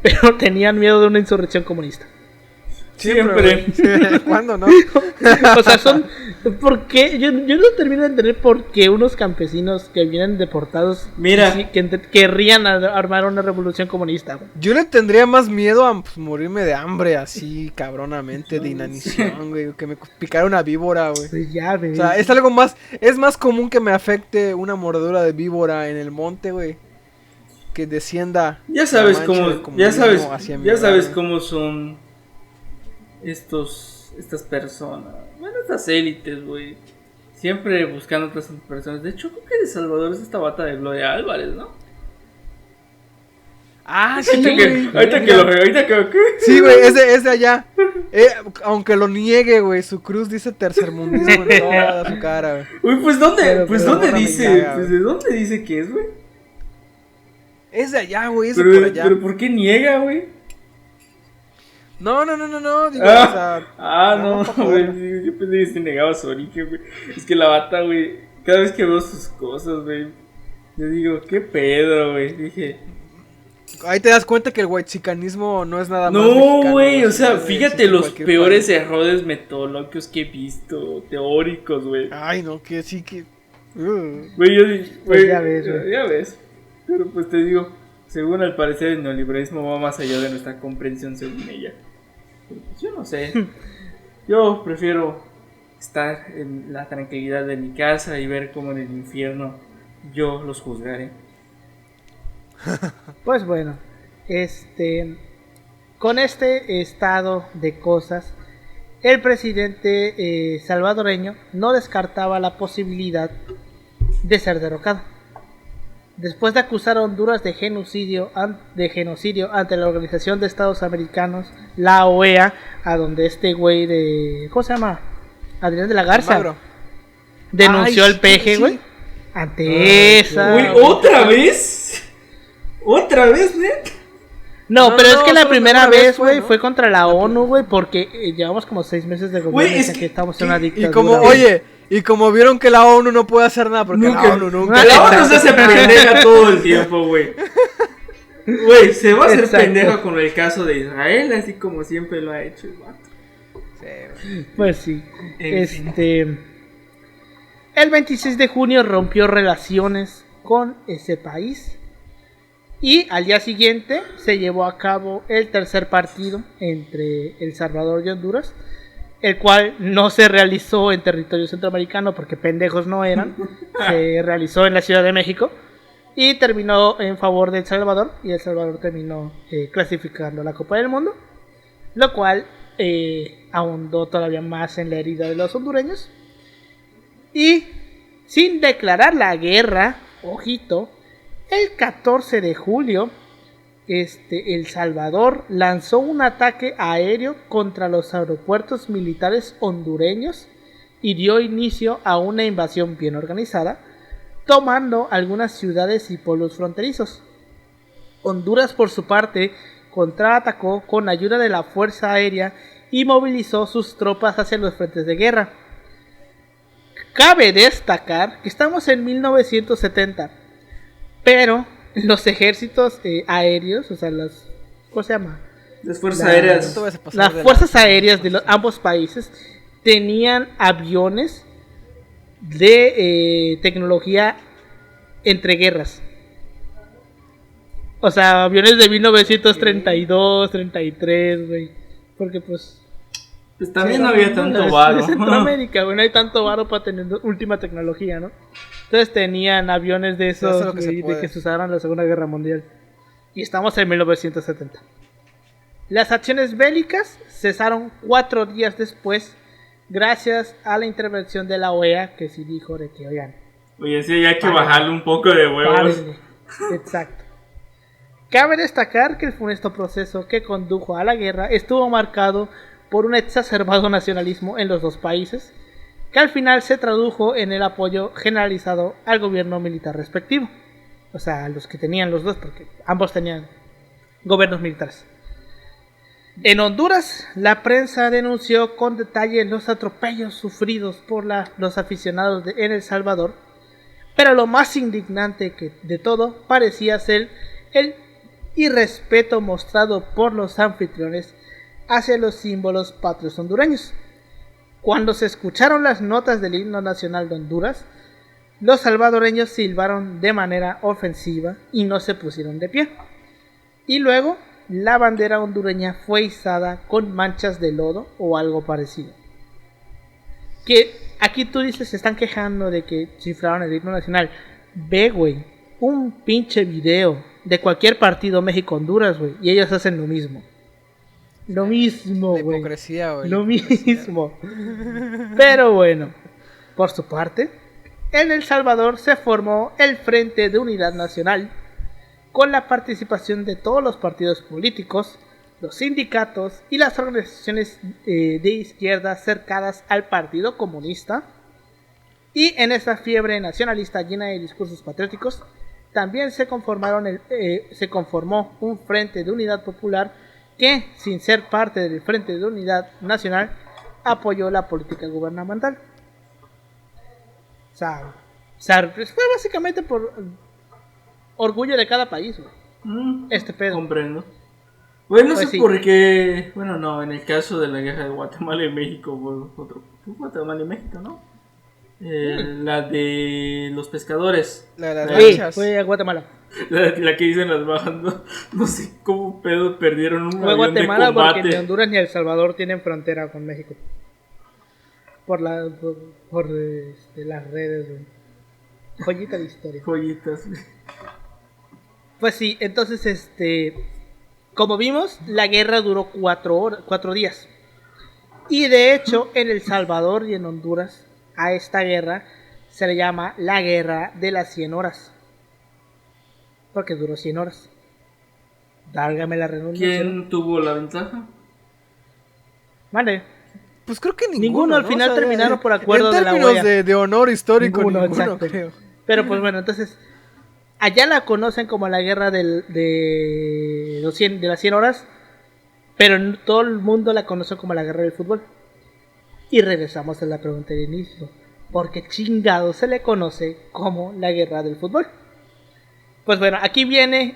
pero tenían miedo de una insurrección comunista. Siempre. ¿Cuándo no? O sea, ¿por qué? Yo no termino de entender por qué unos campesinos que vienen deportados querrían armar una revolución comunista. Güey. Yo le tendría más miedo a morirme de hambre así cabronamente, de inanición, güey, que me picara una víbora, güey. Pues ya, güey. O sea, es más común que me afecte una mordedura de víbora en el monte, güey, que descienda. Ya sabes cómo son estas personas, bueno, estas élites, güey, siempre buscando otras personas. De hecho, creo que de Salvador es esta bata de Gloria Álvarez, ¿no? Ah, sí, ahorita que sí, güey, es de allá. Aunque lo niegue, güey, su cruz dice tercermundismo en toda su cara, güey. Uy, pues ¿dónde dice? Caga, pues ¿de dónde dice que es, güey? Es de allá, güey, es de por allá. Pero ¿por qué niega, güey? No, digo, o sea... no, güey, yo pensé que se negaba su origen, güey. Es que la bata, güey, cada vez que veo sus cosas, güey, yo digo, ¿qué pedo, güey? Dije... Ahí te das cuenta que el whitexicanismo no es nada más No, güey, o sea, fíjate los peores errores metodológicos que he visto, teóricos, güey. Ay, no, que sí que... Güey, pues ya ves. Pero pues te digo, según al parecer el neoliberalismo va más allá de nuestra comprensión según ella. Pero pues yo no sé. Yo prefiero estar en la tranquilidad de mi casa y ver cómo en el infierno yo los juzgaré. Pues bueno, con este estado de cosas, el presidente salvadoreño no descartaba la posibilidad de ser derrocado. Después de acusar a Honduras de genocidio ante la Organización de Estados Americanos, la OEA, a donde este güey de... ¿Cómo se llama? Adrián de la Garza denunció al peje, güey. Ante esa... Güey, ¿otra vez? ¿Otra vez, net? No, pero es que la primera vez, güey, fue contra la ONU, güey, porque llevamos como 6 meses de gobierno y que estamos en una dictadura. Y como, y como vieron que la ONU no puede hacer nada, porque la ONU nunca... La ONU se hace pendeja todo el tiempo, güey. Güey, se va a hacer pendeja con el caso de Israel, así como siempre lo ha hecho el vato. Sí, pues sí. El 26 de junio rompió relaciones con ese país. Y al día siguiente se llevó a cabo el tercer partido entre El Salvador y Honduras, el cual no se realizó en territorio centroamericano porque pendejos no eran. Se realizó en la Ciudad de México y terminó en favor de El Salvador, y El Salvador terminó clasificando a la Copa del Mundo, lo cual ahondó todavía más en la herida de los hondureños. Y sin declarar la guerra, ojito, el 14 de julio, El Salvador lanzó un ataque aéreo contra los aeropuertos militares hondureños y dio inicio a una invasión bien organizada, tomando algunas ciudades y pueblos fronterizos. Honduras, por su parte, contraatacó con ayuda de la Fuerza Aérea y movilizó sus tropas hacia los frentes de guerra. Cabe destacar que estamos en 1970. Pero los aéreos, o sea, ¿cómo se llama? Las fuerzas aéreas. Las fuerzas aéreas de ambos países tenían aviones de tecnología entre guerras. O sea, aviones de 1932, 33, güey. Porque pues... Pues también no había tanto varo. Es Centroamérica, güey, no hay tanto varo para tener última tecnología, ¿no? Entonces tenían aviones de Eso es esos, lo que se güey, de puede. que se usaron en la Segunda Guerra Mundial. Y estamos en 1970. Las acciones bélicas cesaron 4 días después, gracias a la intervención de la OEA, que sí dijo de que, oigan, Oye, sí, hay que Párenle. bajarle un poco de huevos. párenle. Exacto. Cabe destacar que el funesto proceso que condujo a la guerra estuvo marcado por un exacerbado nacionalismo en los dos países, que al final se tradujo en el apoyo generalizado al gobierno militar respectivo. O sea, los que tenían los dos, porque ambos tenían gobiernos militares. En Honduras, la prensa denunció con detalle los atropellos sufridos por los aficionados en El Salvador, pero lo más indignante de todo parecía ser el irrespeto mostrado por los anfitriones hacia los símbolos patrios hondureños. Cuando se escucharon las notas del himno nacional de Honduras, los salvadoreños silbaron de manera ofensiva y no se pusieron de pie. Y luego la bandera hondureña fue izada con manchas de lodo o algo parecido. Que aquí tú dices, se están quejando de que cifraron el himno nacional. Ve, güey, un pinche video de cualquier partido México-Honduras, güey, y ellos hacen lo mismo. Lo mismo, La güey. hipocresía, güey. Lo mismo. Pero bueno, por su parte, en El Salvador se formó el Frente de Unidad Nacional, con la participación de todos los partidos políticos, los sindicatos y las organizaciones de izquierda cercanas al Partido Comunista. Y en esta fiebre nacionalista llena de discursos patrióticos, también se conformó un Frente de Unidad Popular que, sin ser parte del Frente de Unidad Nacional, apoyó la política gubernamental. O sea, fue básicamente por orgullo de cada país, güey. Este pedo. Comprendo. Bueno, no Pues sé sí. por qué. Bueno, no, en el caso de la guerra de Guatemala y México, fue otro. Fue Guatemala y México, ¿no? La de los pescadores. La de las La- Sí, lanchas. fue a Guatemala. La que dicen las bajas, no sé cómo pedo perdieron un Fue a avión de Guatemala porque combate. ni Honduras ni El Salvador tienen frontera con México. Por las redes, güey. Joyita de historia. Joyitas. Pues sí, entonces, como vimos, la guerra duró 4 días. Y de hecho, en El Salvador y en Honduras, a esta guerra se le llama la Guerra de las 100 horas. Porque duró 100 horas. Dálgame la redundancia. ¿Quién tuvo la ventaja? Vale. Pues creo que Ninguno, al ¿no? final terminaron por acuerdo en de la términos OEA. de honor histórico, Ninguno, ninguno, exacto. creo. Pero pues bueno, entonces, allá la conocen como la guerra de las 100 horas, pero todo el mundo la conoce como la guerra del fútbol. Y regresamos a la pregunta de inicio. ¿Por qué chingado se le conoce como la guerra del fútbol? Pues bueno, aquí viene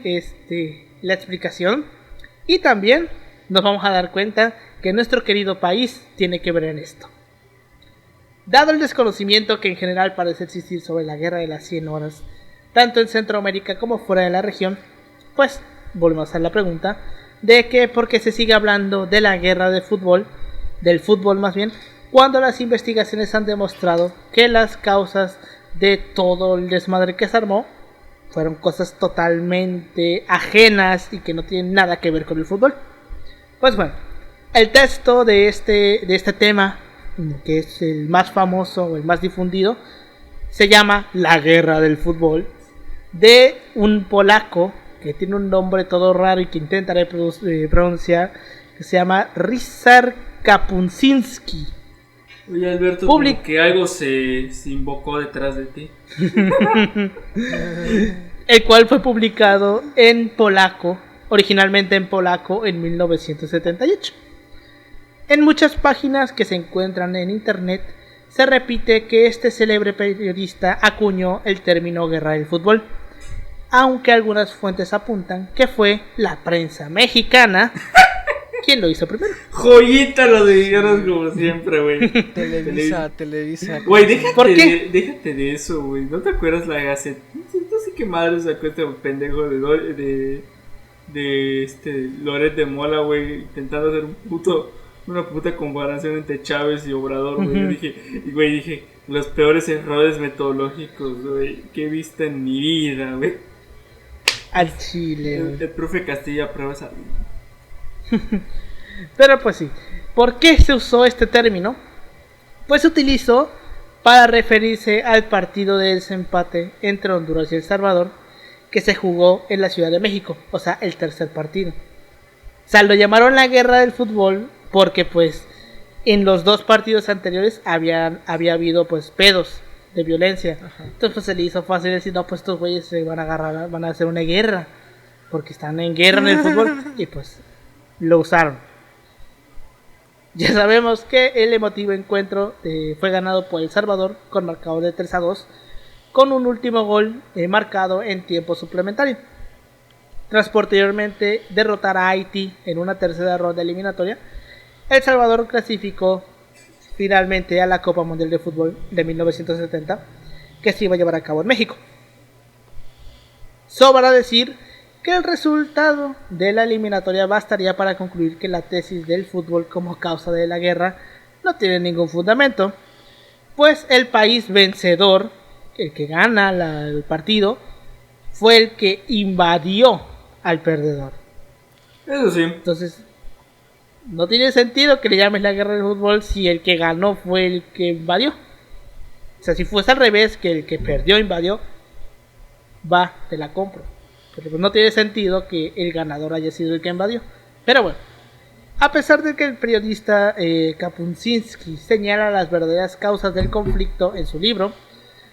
la explicación. Y también nos vamos a dar cuenta que nuestro querido país tiene que ver en esto. Dado el desconocimiento que en general parece existir sobre la guerra de las 100 horas, tanto en Centroamérica como fuera de la región, pues volvemos a la pregunta de que por qué se sigue hablando de la guerra del fútbol más bien, cuando las investigaciones han demostrado que las causas de todo el desmadre que se armó fueron cosas totalmente ajenas y que no tienen nada que ver con el fútbol. Pues bueno, el texto de este tema, que es el más famoso o el más difundido, se llama La Guerra del Fútbol, de un polaco que tiene un nombre todo raro y que intentaré pronunciar, que se llama Ryszard Kapuscinski. Oye, Alberto, Public- como que algo se invocó detrás de ti. El cual fue publicado en polaco, originalmente en polaco, en 1978. En muchas páginas que se encuentran en internet se repite que este célebre periodista acuñó el término guerra del fútbol, aunque algunas fuentes apuntan que fue la prensa mexicana quien lo hizo primero. Joyita lo de guerras como siempre, güey. Televisa. Güey, déjate, ¿Por qué? déjate de eso, güey. ¿No te acuerdas la Gaceta? No sé qué madre sacó este pendejo de Loret de Mola, güey, intentando hacer una puta comparación entre Chávez y Obrador, güey. Ujú. Dije, los peores errores metodológicos, güey, que he visto en mi vida, güey. Al chile, güey. El profe Castilla prueba esa. Pero pues sí, ¿por qué se usó este término? Pues se utilizó para referirse al partido de desempate entre Honduras y El Salvador que se jugó en la Ciudad de México, o sea, el tercer partido. O sea, lo llamaron la guerra del fútbol porque pues en los dos partidos anteriores había habido pues pedos de violencia. Ajá. Entonces pues se le hizo fácil decir, no, pues estos güeyes se van a agarrar, van a hacer una guerra, porque están en guerra en el fútbol, y pues lo usaron. Ya sabemos que el emotivo encuentro fue ganado por El Salvador con marcador de 3-2, con un último gol marcado en tiempo suplementario. Tras posteriormente derrotar a Haití en una tercera ronda eliminatoria, El Salvador clasificó finalmente a la Copa Mundial de Fútbol de 1970, que se iba a llevar a cabo en México. Sobra decir que el resultado de la eliminatoria bastaría para concluir que la tesis del fútbol como causa de la guerra no tiene ningún fundamento, pues el país vencedor, el que gana el partido, fue el que invadió al perdedor. Eso sí. Entonces, no tiene sentido que le llames la guerra del fútbol si el que ganó fue el que invadió. O sea, si fuese al revés, que el que perdió invadió, va, te la compro. Pero pues no tiene sentido que el ganador haya sido el que invadió. Pero bueno, a pesar de que el periodista Kapuscinski señala las verdaderas causas del conflicto en su libro,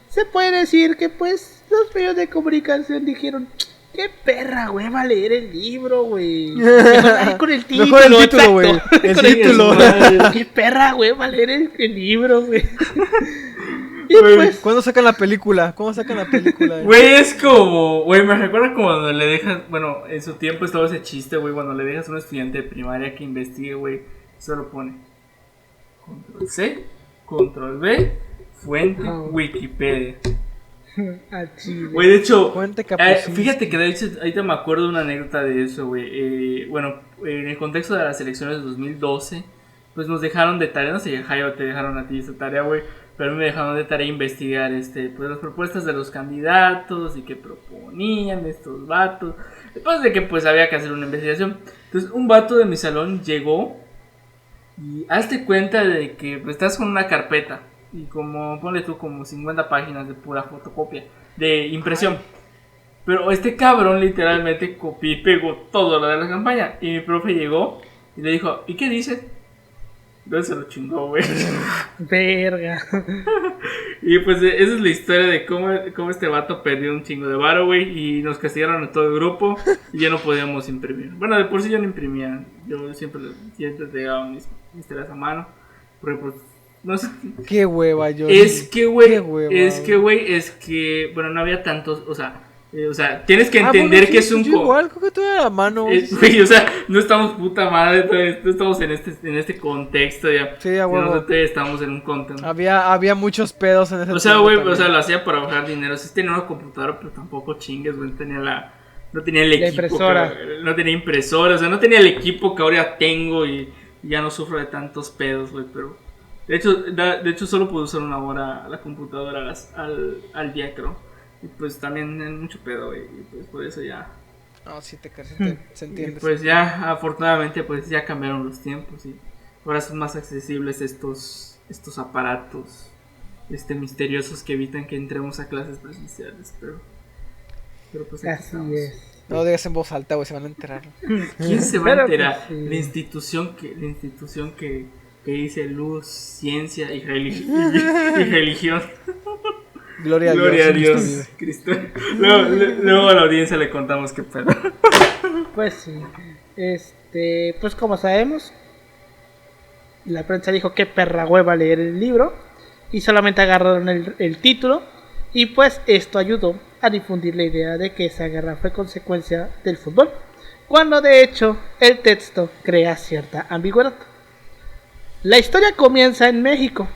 se puede decir que pues los medios de comunicación dijeron: qué perra hueva leer el libro, güey. Mejor con el título, Mejor el título, güey. exacto. El Con título. Qué perra hueva leer el libro, güey. Y Güey, pues, ¿Cuándo sacan la película? ¿Cómo sacan la película? Güey, es como, güey, me recuerda como cuando le dejas, bueno, en su tiempo estaba ese chiste, güey, cuando le dejas a un estudiante de primaria que investigue, güey, solo pone Control C, Control V, fuente, Ajá. Wikipedia. al chile. Güey, de hecho, Fuente Kapuscinski. fíjate que de hecho, ahorita me acuerdo de una anécdota de eso, güey. Bueno, en el contexto de las elecciones de 2012, pues nos dejaron de tarea, no sé, Jairo, te dejaron a ti esa tarea, güey. Pero a mí me dejaron de tarea investigar pues las propuestas de los candidatos y qué proponían estos vatos. Después de que pues había que hacer una investigación. Entonces un vato de mi salón llegó y hazte cuenta de que pues, estás con una carpeta y como, ponle tú, como 50 páginas de pura fotocopia, de impresión. Pero este cabrón literalmente copió y pegó todo lo de la campaña. Y mi profe llegó y le dijo, ¿y qué dice? Entonces se lo chingó, güey. Verga. Y pues esa es la historia de cómo este vato perdió un chingo de varo, güey. Y nos castigaron a todo el grupo y ya no podíamos imprimir. Bueno, de por sí yo no imprimía. Yo siempre entregaba mis tareas a mano. Porque pues, no sé. Qué hueva, yo. Es que, güey, Qué hueva, bueno, no había tantos, o sea, tienes que entender bueno, que sí, es un... yo igual, creo que tú a la mano. Güey, o sea, no estamos puta madre, no estamos en este contexto ya. Sí, a huevo. Nosotros estamos en un contexto. Había muchos pedos en ese O sea, tiempo güey, también. o sea, lo hacía para bajar dinero. Sí tenía una computadora, pero tampoco chingues, güey. No tenía el equipo. impresora. No tenía impresora, o sea, no tenía el equipo que ahora tengo y ya no sufro de tantos pedos, güey. Pero de hecho solo puedo usar una hora la computadora al día, creo. Y pues también es mucho pedo, güey. Y pues por eso ya. No, sí se Y entiende. pues ya, afortunadamente, pues ya cambiaron los tiempos y ahora son más accesibles estos aparatos misteriosos que evitan que entremos a clases presenciales, pero pues aquí Así estamos. es. No lo digas en voz alta, güey, se van a enterar. ¿Quién se va a Pero, enterar? pues, sí. La institución que dice luz, ciencia y religión. Gloria a Gloria a Dios. Dios, Cristo. Luego a la audiencia le contamos qué pedo. Pues sí. Pues como sabemos, la prensa dijo que perra hueva leer el libro y solamente agarraron el título, y pues esto ayudó a difundir la idea de que esa guerra fue consecuencia del fútbol, cuando de hecho el texto crea cierta ambigüedad. La historia comienza en México,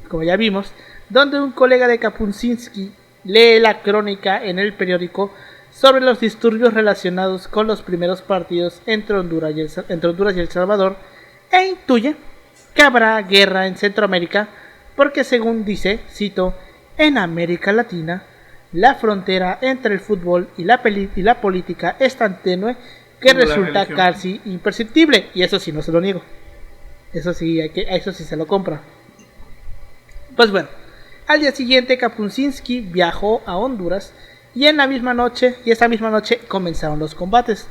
como ya vimos, donde un colega de Kapuscinski lee la crónica en el periódico sobre los disturbios relacionados con los primeros partidos entre Honduras y El Salvador e intuye que habrá guerra en Centroamérica porque, según dice, cito, en América Latina la frontera entre el fútbol y la política es tan tenue que Como la resulta religión. casi imperceptible, y eso sí no se lo niego, eso sí, eso sí se lo compra. Pues bueno, al día siguiente Kapuscinski viajó a Honduras y esa misma noche comenzaron los combates.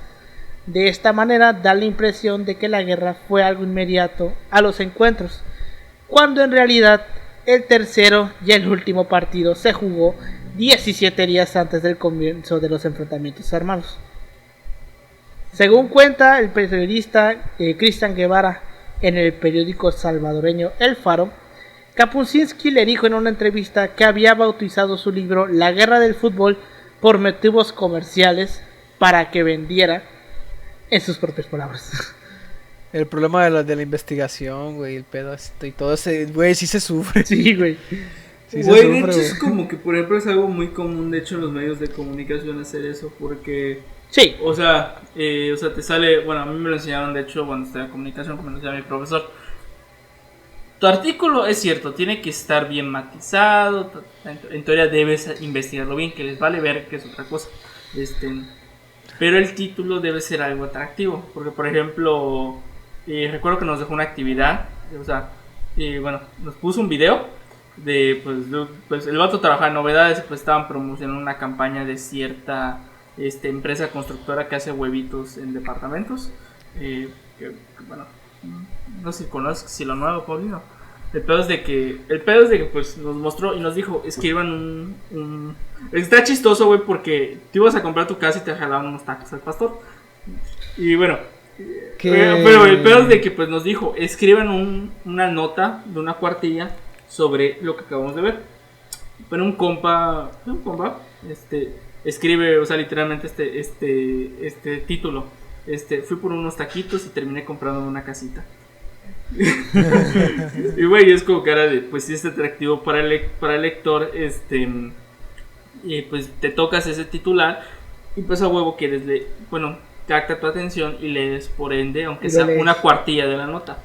De esta manera da la impresión de que la guerra fue algo inmediato a los encuentros, cuando en realidad el tercero y el último partido se jugó 17 días antes del comienzo de los enfrentamientos armados. Según cuenta el periodista Cristian Guevara en el periódico salvadoreño El Faro, Kapuscinski le dijo en una entrevista que había bautizado su libro La Guerra del Fútbol por motivos comerciales para que vendiera, en sus propias palabras. El problema de la investigación, güey, el pedo y todo ese, güey, sí se sufre. Sí, güey. Sí Güey, se de sufre, hecho es güey. como que, por ejemplo, es algo muy común, de hecho, en los medios de comunicación hacer eso, porque, Sí, o sea, te sale, bueno, a mí me lo enseñaron, de hecho, cuando estaba en comunicación, como me lo enseñaba mi profesor. Tu artículo es cierto, tiene que estar bien matizado, en teoría debes investigarlo bien, que les vale ver que es otra cosa. Pero el título debe ser algo atractivo, porque, por ejemplo, recuerdo que nos dejó una actividad, o sea, bueno, nos puso un video de, pues el vato trabajaba en novedades y pues estaban promocionando una campaña de cierta empresa constructora que hace huevitos en departamentos, bueno, no sé si conoces, si lo nuevo, Paulino. El pedo es de que pues nos mostró y nos dijo, escriban un... Está chistoso, güey, porque tú ibas a comprar tu casa y te jalaban unos tacos al pastor. Y bueno, pero el pedo es de que pues nos dijo, escriban una nota de una cuartilla sobre lo que acabamos de ver. Pero un compa, escribe, o sea, literalmente este título. Fui por unos taquitos y terminé comprando una casita. Y güey, es como cara de, pues sí es atractivo para el lector, y pues te tocas ese titular y pues a huevo quieres leer, bueno, capta tu atención y lees por ende, aunque sea una cuartilla de la nota.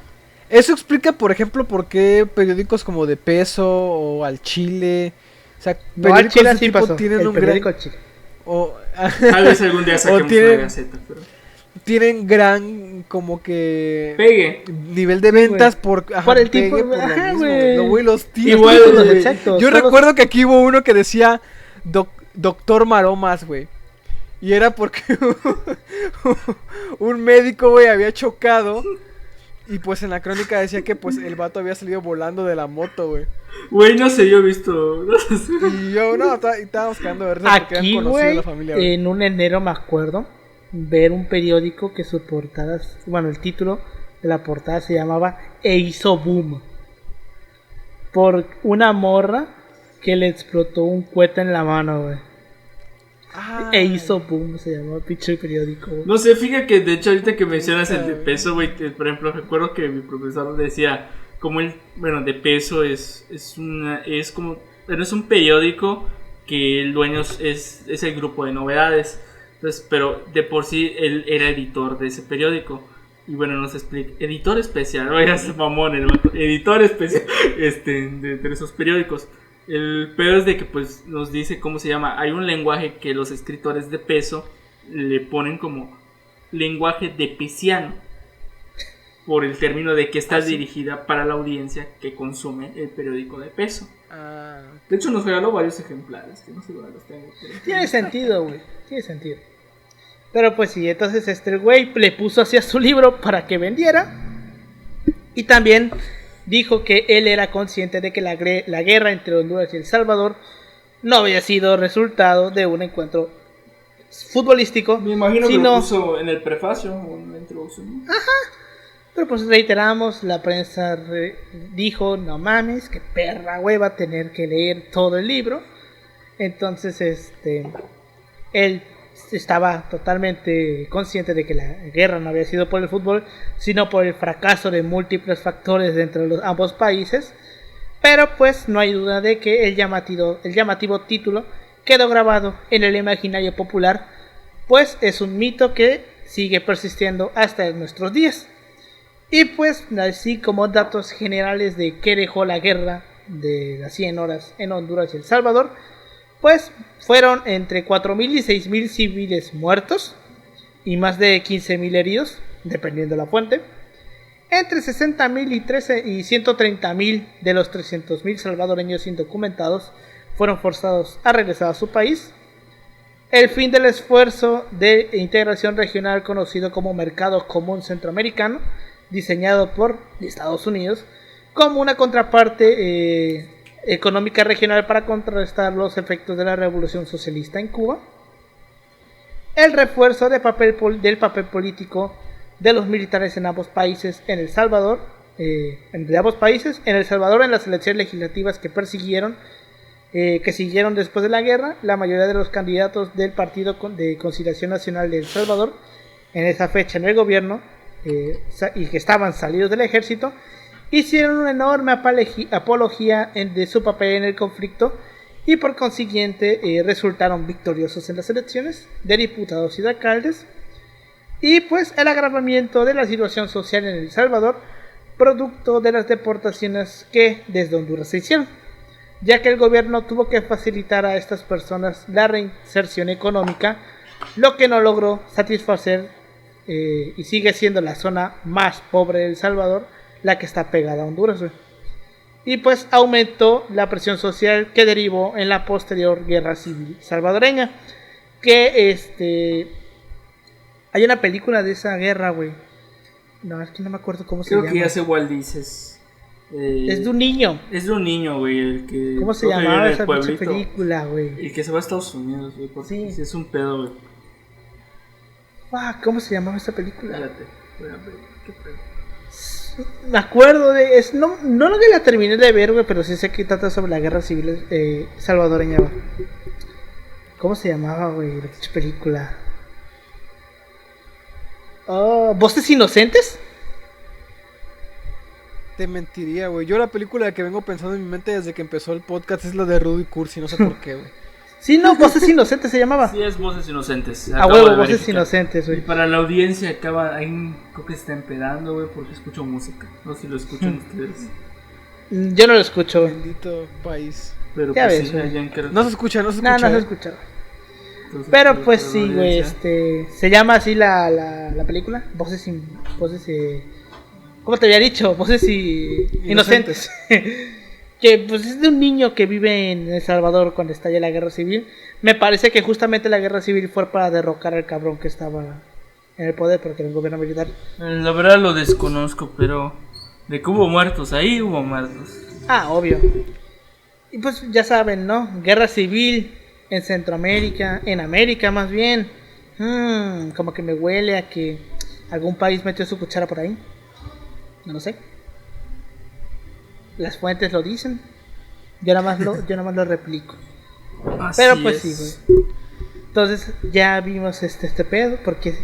Eso explica, por ejemplo, por qué periódicos como De Peso o Al Chile, o sea, no, al periódicos Chile de ese sí tipo pasó, tienen el un periódico gran... al Chile. Tal vez algún día saquemos una gaceta, pero... tienen gran como que pegue nivel de ventas güey. por el tipo, por lo ajá, mismo, güey. lo güey, los tíos, Igual, güey. exacto, Yo todos- recuerdo que aquí hubo uno que decía Doctor Maromas, güey. Y era porque un médico, güey, había chocado. Y pues en la crónica decía que pues el vato había salido volando de la moto, güey. Güey, no sé, yo he visto... Y yo, no, estábamos quedando de risa porque Aquí, habían conocido a güey, la familia, güey. en un enero me acuerdo ver un periódico que su portada, bueno, el título de la portada se llamaba E hizo boom, por una morra que le explotó un cohete en la mano, güey. E hizo boom, se llamaba pinche periódico, güey. No sé, fíjate que de hecho ahorita que mencionas el de peso, güey, por ejemplo, recuerdo que mi profesor decía como de peso es como, bueno, es un periódico que el dueño es el grupo de novedades. Entonces, pero de por sí él era editor de ese periódico. Y bueno, nos explica, editor especial, oiga, ese mamón, el vato, editor especial de esos periódicos. El peor es de que pues nos dice cómo se llama. Hay un lenguaje que los escritores de peso le ponen como lenguaje de pesiano, por el término de que está dirigida para la audiencia que consume el periódico de peso. De hecho nos regaló varios ejemplares, que no sé dónde los tengo. Tiene sentido, güey, tiene sentido. Pero pues sí, entonces este güey le puso hacia su libro para que vendiera. Y también dijo que él era consciente de que la guerra entre Honduras y El Salvador no había sido resultado de un encuentro futbolístico. Me imagino que sino... lo puso en el prefacio o en la introducción. Pero pues reiteramos, la prensa dijo, no mames, que perra güey va a tener que leer todo el libro. Entonces él estaba totalmente consciente de que la guerra no había sido por el fútbol, sino por el fracaso de múltiples factores dentro de ambos países. Pero pues no hay duda de que el llamativo título quedó grabado en el imaginario popular, pues es un mito que sigue persistiendo hasta nuestros días. Y pues así como datos generales de qué dejó la guerra de las 100 horas en Honduras y El Salvador, pues fueron entre 4.000 y 6.000 civiles muertos y más de 15.000 heridos, dependiendo de la fuente. Entre 60.000 y 130.000 de los 300.000 salvadoreños indocumentados fueron forzados a regresar a su país. El fin del esfuerzo de integración regional conocido como Mercado Común Centroamericano, diseñado por Estados Unidos como una contraparte económica regional para contrarrestar los efectos de la revolución socialista en Cuba. El refuerzo del papel político de los militares en ambos países en El Salvador, en El Salvador en las elecciones legislativas que siguieron después de la guerra. La mayoría de los candidatos del Partido de Conciliación Nacional de El Salvador en esa fecha en el gobierno y que estaban salidos del ejército hicieron una enorme apología de su papel en el conflicto y por consiguiente resultaron victoriosos en las elecciones de diputados y de alcaldes. Y pues el agravamiento de la situación social en El Salvador, producto de las deportaciones que desde Honduras se hicieron, ya que el gobierno tuvo que facilitar a estas personas la reinserción económica, lo que no logró satisfacer y sigue siendo la zona más pobre de El Salvador, la que está pegada a Honduras, güey. Y pues aumentó la presión social que derivó en la posterior guerra civil salvadoreña, que hay una película de esa guerra, güey. No, es que no me acuerdo cómo se llama. Creo que ya sé cuál dices. Es de un niño. Es de un niño, güey. El que ¿Cómo se llamaba esa pinche película, güey? El que se va a Estados Unidos, güey. Sí. Es un pedo, güey. ¿Cómo se llamaba esa película? Espérate, voy a ver. ¿Qué pedo? Me acuerdo de... No lo que la terminé de ver, güey, pero sí sé que trata sobre la guerra civil salvadoreña, güey. ¿Cómo se llamaba, güey, la pinche película? ¿Voces Inocentes? Te mentiría, güey. Yo la película que vengo pensando en mi mente desde que empezó el podcast es la de Rudy Cursi, no sé por qué, güey. Sí, no, Voces Inocentes se llamaba. Sí, es Voces Inocentes. A huevo, Voces Inocentes, güey. Y para la audiencia creo que se está empedando, güey, porque escucho música. No sé si lo escuchan ustedes. Yo no lo escucho, güey. Bendito país. Pero ya pues ves, sí, allá en no se escucha. No se escucha. Entonces, pero pues sí, güey, se llama así la película, Voces ¿cómo te había dicho? Voces Inocentes. Que pues es de un niño que vive en El Salvador cuando estalla la guerra civil. Me parece que justamente la guerra civil fue para derrocar al cabrón que estaba en el poder, porque era un gobierno militar. La verdad lo desconozco, pero de que hubo muertos, ahí hubo muertos. Obvio. Y pues ya saben, ¿no? Guerra civil en Centroamérica, en América más bien. Como que me huele a que algún país metió su cuchara por ahí. No lo sé. Las fuentes lo dicen. Yo nada más lo replico. Así pero pues es. sí, güey. Entonces ya vimos este pedo, porque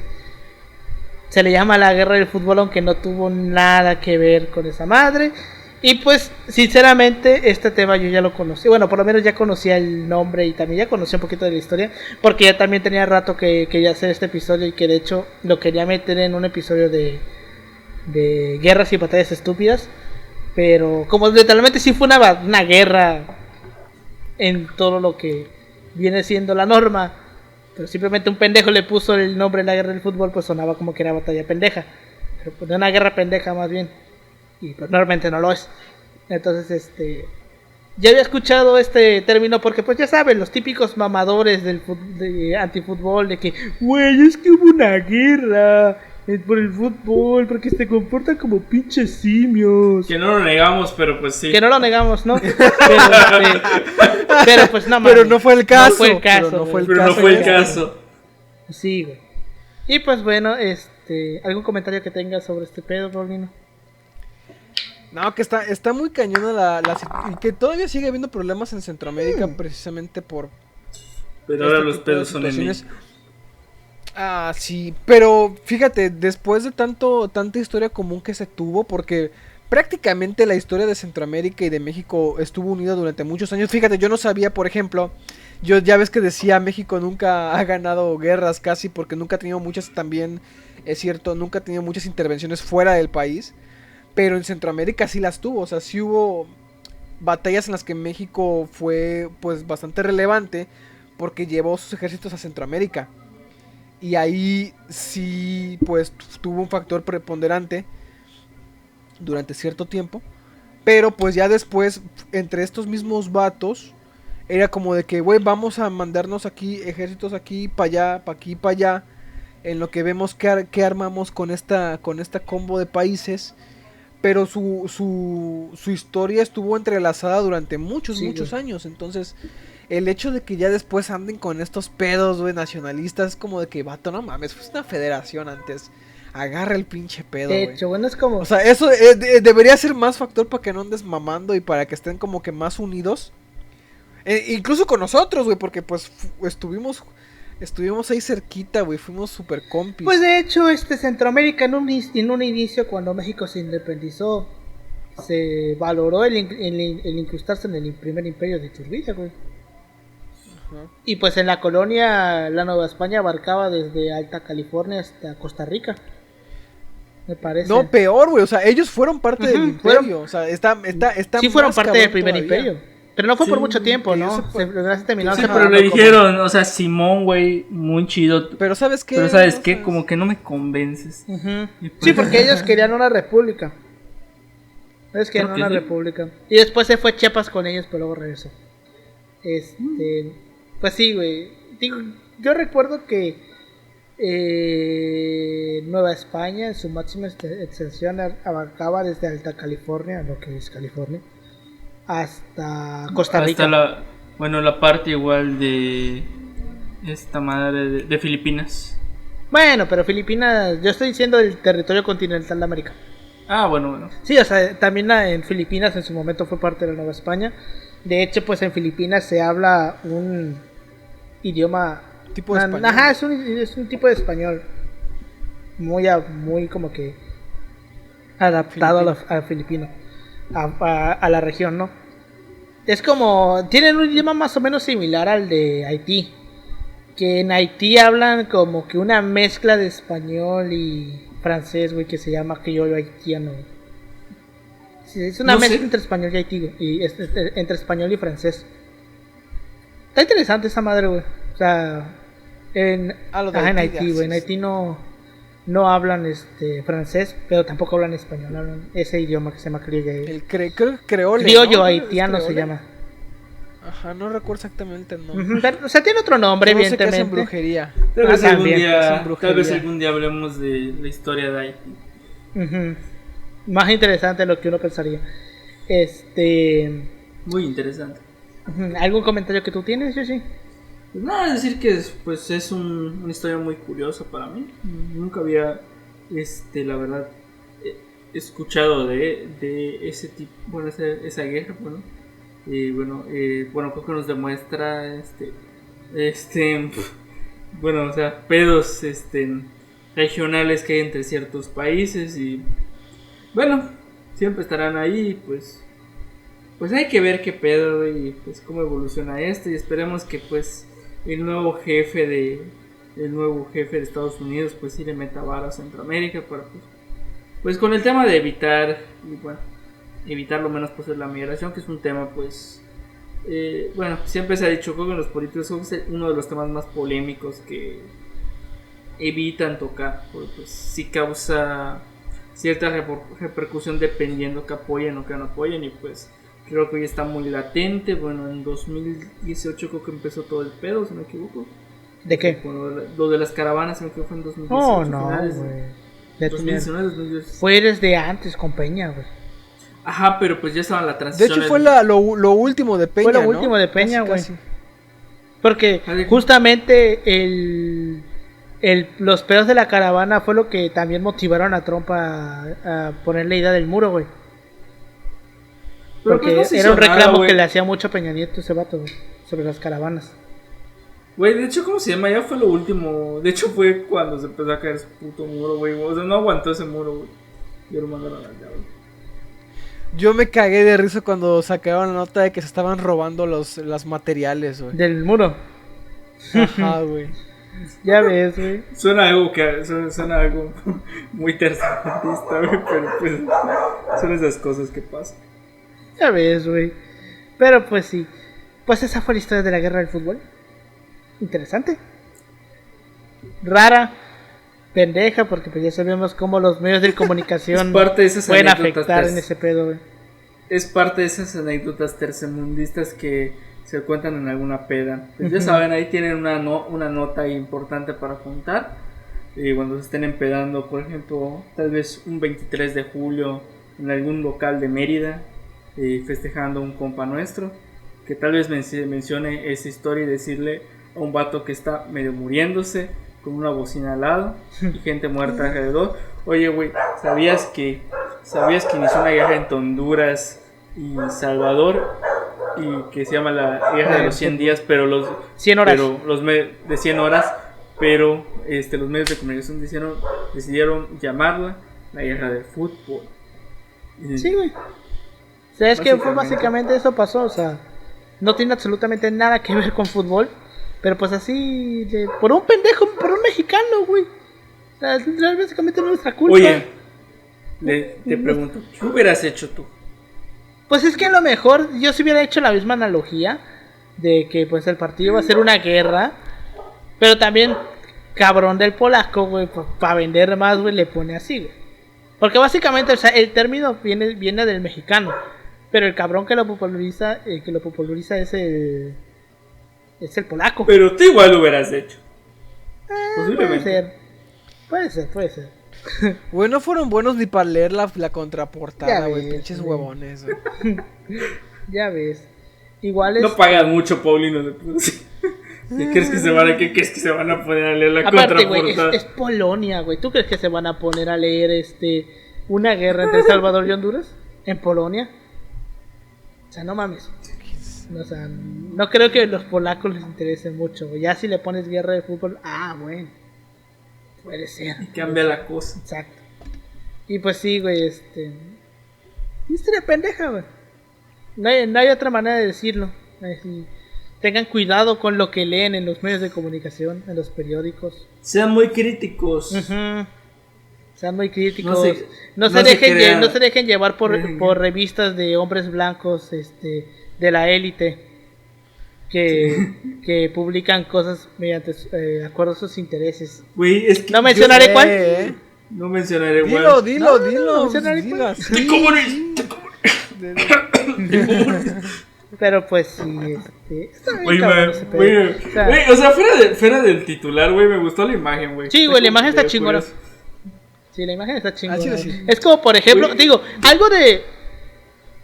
se le llama la guerra del fútbol, aunque no tuvo nada que ver con esa madre. Y pues sinceramente este tema yo ya lo conocí. Bueno, por lo menos ya conocía el nombre y también ya conocía un poquito de la historia, porque ya también tenía rato que quería hacer este episodio, y que de hecho lo quería meter en un episodio de guerras y batallas estúpidas. Pero como literalmente sí fue una guerra en todo lo que viene siendo la norma, pero simplemente un pendejo le puso el nombre de la guerra del fútbol, pues sonaba como que era batalla pendeja, pero pues una guerra pendeja más bien, y pues normalmente no lo es. Entonces ya había escuchado este término, porque pues ya saben, los típicos mamadores de antifútbol, de que güey, es que hubo una guerra por el fútbol, porque se comportan como pinches simios. Que no lo negamos, pero pues sí. Que no lo negamos, ¿no? Pero pues no, pero no fue el caso. No fue el caso. Sí, güey. Y pues bueno, ¿algún comentario que tengas sobre este pedo, Paulino? No, que está muy cañona y que todavía sigue habiendo problemas en Centroamérica precisamente por... Pero ahora los pedos son en México. Sí, pero fíjate, después de tanta historia común que se tuvo, porque prácticamente la historia de Centroamérica y de México estuvo unida durante muchos años. Fíjate, yo no sabía, por ejemplo, Yo ya ves que decía, México nunca ha ganado guerras casi porque nunca ha tenido muchas, también es cierto, nunca ha tenido muchas intervenciones fuera del país, pero en Centroamérica sí las tuvo, o sea, sí hubo batallas en las que México fue pues bastante relevante porque llevó sus ejércitos a Centroamérica. Y ahí sí pues tuvo un factor preponderante durante cierto tiempo. Pero pues ya después, entre estos mismos vatos, era como de que, güey, vamos a mandarnos aquí ejércitos aquí, para allá, para aquí, para allá. En lo que vemos que armamos con esta combo de países. Pero su historia estuvo entrelazada durante muchos años. Entonces, el hecho de que ya después anden con estos pedos, güey, nacionalistas, es como de que, vato, no mames, fue una federación antes. Agarra el pinche pedo, De güey. hecho, bueno, es como... O sea, eso debería ser más factor para que no andes mamando y para que estén como que más unidos. Incluso con nosotros, güey, porque pues estuvimos ahí cerquita, güey, fuimos super compis. Pues de hecho, Centroamérica en un inicio, cuando México se independizó, se valoró el incrustarse en el primer imperio de Iturbide, güey. Ajá. Y pues en la colonia, la Nueva España abarcaba desde Alta California hasta Costa Rica. Me parece. No, peor, güey, o sea, ellos fueron parte del imperio, fueron... o sea, está sí fueron más parte del cabrón primer todavía. imperio. Pero no fue por Sí, mucho tiempo, que ¿no? yo sepa. Se terminó Sí, pero separando le como- dijeron, o sea, Simón, güey, muy chido. Pero ¿sabes qué? Pero ¿sabes No qué? sabes. Como que no me convences. Ujú. Y pues- Sí, porque ellos querían una república. Ellos querían Creo que una sí. república. Y después se fue Chiapas con ellos, pero luego regresó. Pues sí, güey. Digo, yo recuerdo que Nueva España, en su máxima extensión, abarcaba desde Alta California, lo que es California, hasta Costa Rica. Hasta la parte igual de esta madre de Filipinas. Bueno, pero Filipinas, yo estoy diciendo el territorio continental de América. Ah, bueno. Sí, o sea, también en Filipinas en su momento fue parte de la Nueva España. De hecho, pues en Filipinas se habla un idioma... Tipo de español. Ajá, es un tipo de español. Muy como que adaptado al filipino. A la región, ¿no? Es como... Tienen un idioma más o menos similar al de Haití. Que en Haití hablan como que una mezcla de español y francés, güey, que se llama criollo haitiano. Sí, es una No mezcla sé. entre español y Haití, güey, y entre español y francés. Está interesante esa madre, güey. O sea, en Haití, güey. En Haití no hablan francés, pero tampoco hablan español, hablan ese idioma que se llama criollo. El creole, Criollo ¿no? haitiano ¿Es se creole? llama. Ajá, no recuerdo exactamente el nombre. Ujú, pero, o sea, tiene otro nombre, No sé qué hacen evidentemente. brujería. Tal vez, también, hacen brujería. tal vez algún día hablemos de la historia de Haití. Ujú. Más interesante de lo que uno pensaría. Muy interesante. Ujú, ¿algún comentario que tú tienes, Yoshi? Pues nada, es decir que es una historia muy curiosa para mí. Nunca había, la verdad, escuchado de ese tipo, bueno, esa guerra, bueno. Y bueno, creo que nos demuestra, bueno, o sea, pedos, regionales que hay entre ciertos países y, bueno, siempre estarán ahí, pues hay que ver qué pedo y pues cómo evoluciona esto y esperemos que pues el nuevo jefe de Estados Unidos pues sí le meta vara a Centroamérica para pues con el tema de evitar y bueno, evitar lo menos posible la migración, que es un tema pues bueno, siempre se ha dicho, creo que los políticos es uno de los temas más polémicos que evitan tocar, porque pues sí causa cierta repercusión dependiendo que apoyen o que no apoyen y pues creo que hoy está muy latente. Bueno, en 2018 creo que empezó todo el pedo, si no me equivoco. ¿De qué? Bueno, lo de las caravanas, creo que fue en 2018. Oh, no, finales de güey. Ya 2019, 2018. fue desde antes con Peña, güey. Ajá, pero pues ya estaba en la De transición. hecho fue lo último de Peña, Fue lo ¿no? último de Peña, güey. Casi. Porque justamente los pedos de la caravana fue lo que también motivaron a Trump a poner la idea del muro, güey. Pero Porque pues no se era un hizo nada, reclamo güey. que le hacía mucho a Peña Nieto ese vato, güey, sobre las caravanas. Güey, de hecho, ¿cómo se llama? Ya fue lo último. De hecho, fue cuando se empezó a caer ese puto muro, güey. O sea, no aguantó ese muro, güey. Y lo mandaron allá, güey. Yo me cagué de risa cuando sacaron la nota de que se estaban robando los materiales, güey. Del muro. Ajá, güey. Ya ves, güey. Suena algo muy tercermundista, güey, pero pues son esas cosas que pasan. Ya ves, güey. Pero pues sí. Pues esa fue la historia de la guerra del fútbol. Interesante. Rara. Pendeja, porque pues ya sabemos cómo los medios de comunicación Es parte de esas pueden anécdotas afectar en ese pedo, güey. Es parte de esas anécdotas tercermundistas que se cuentan en alguna peda. Pues ya saben, ahí tienen una nota importante para contar. Y cuando se estén empedando, por ejemplo, tal vez un 23 de julio en algún local de Mérida, festejando a un compa nuestro, que tal vez mencione esa historia y decirle a un vato que está medio muriéndose, con una bocina al lado y gente muerta alrededor: oye, güey, ¿sabías que inició una guerra entre Honduras y Salvador y que se llama la guerra de los 100 días, pero los 100 horas. de 100 horas, pero los medios de comunicación decidieron llamarla la guerra del fútbol? Sí, güey. O sea, es que fue básicamente eso pasó, o sea, no tiene absolutamente nada que ver con fútbol, pero pues así, por un pendejo, por un mexicano, güey. O sea, básicamente no es nuestra culpa. Oye, te pregunto, ¿qué hubieras hecho tú? Pues es que a lo mejor yo si hubiera hecho la misma analogía de que pues el partido va a ser una guerra, pero también cabrón del polaco, güey, para vender más, güey, le pone así, güey. Porque básicamente, o sea, el término viene del mexicano, pero el cabrón que lo populariza es el polaco. Pero tú igual lo hubieras hecho. Posiblemente. Puede ser. Güey, no fueron buenos ni para leer la contraportada, Ya güey. ves, Pinches güey. huevones, güey. Ya ves. Igual es... No pagan mucho, Paulino. ¿Qué crees que se van a poner a leer la Aparte, güey, contraportada? es Polonia, güey. ¿Tú crees que se van a poner a leer una guerra entre Salvador y Honduras? ¿En Polonia? O sea, no mames. O sea, no creo que a los polacos les interese mucho, güey. Ya si le pones guerra de fútbol, bueno. Puede ser. Cambia la cosa. Exacto. Y pues sí, güey, historia pendeja, güey. No hay otra manera de decirlo. Así, tengan cuidado con lo que leen en los medios de comunicación, en los periódicos. Sean muy críticos. Sean muy críticos. No se crean. No se dejen llevar por revistas de hombres blancos, de la élite, que publican cosas mediante acuerdo a sus intereses. Güey, es que No mencionaré cuál. No mencionaré cuál. Dilo. no, Dilo así. ¡Te Pero pues sí, está bien Oye, cabrón ese pedo. güey, O sea, o sea, fuera del titular, güey, me gustó la imagen, güey. sí, güey, la imagen está curioso. chingona. Sí, la imagen está chingona. chile sí. Es como, por ejemplo, Güey. digo, algo de...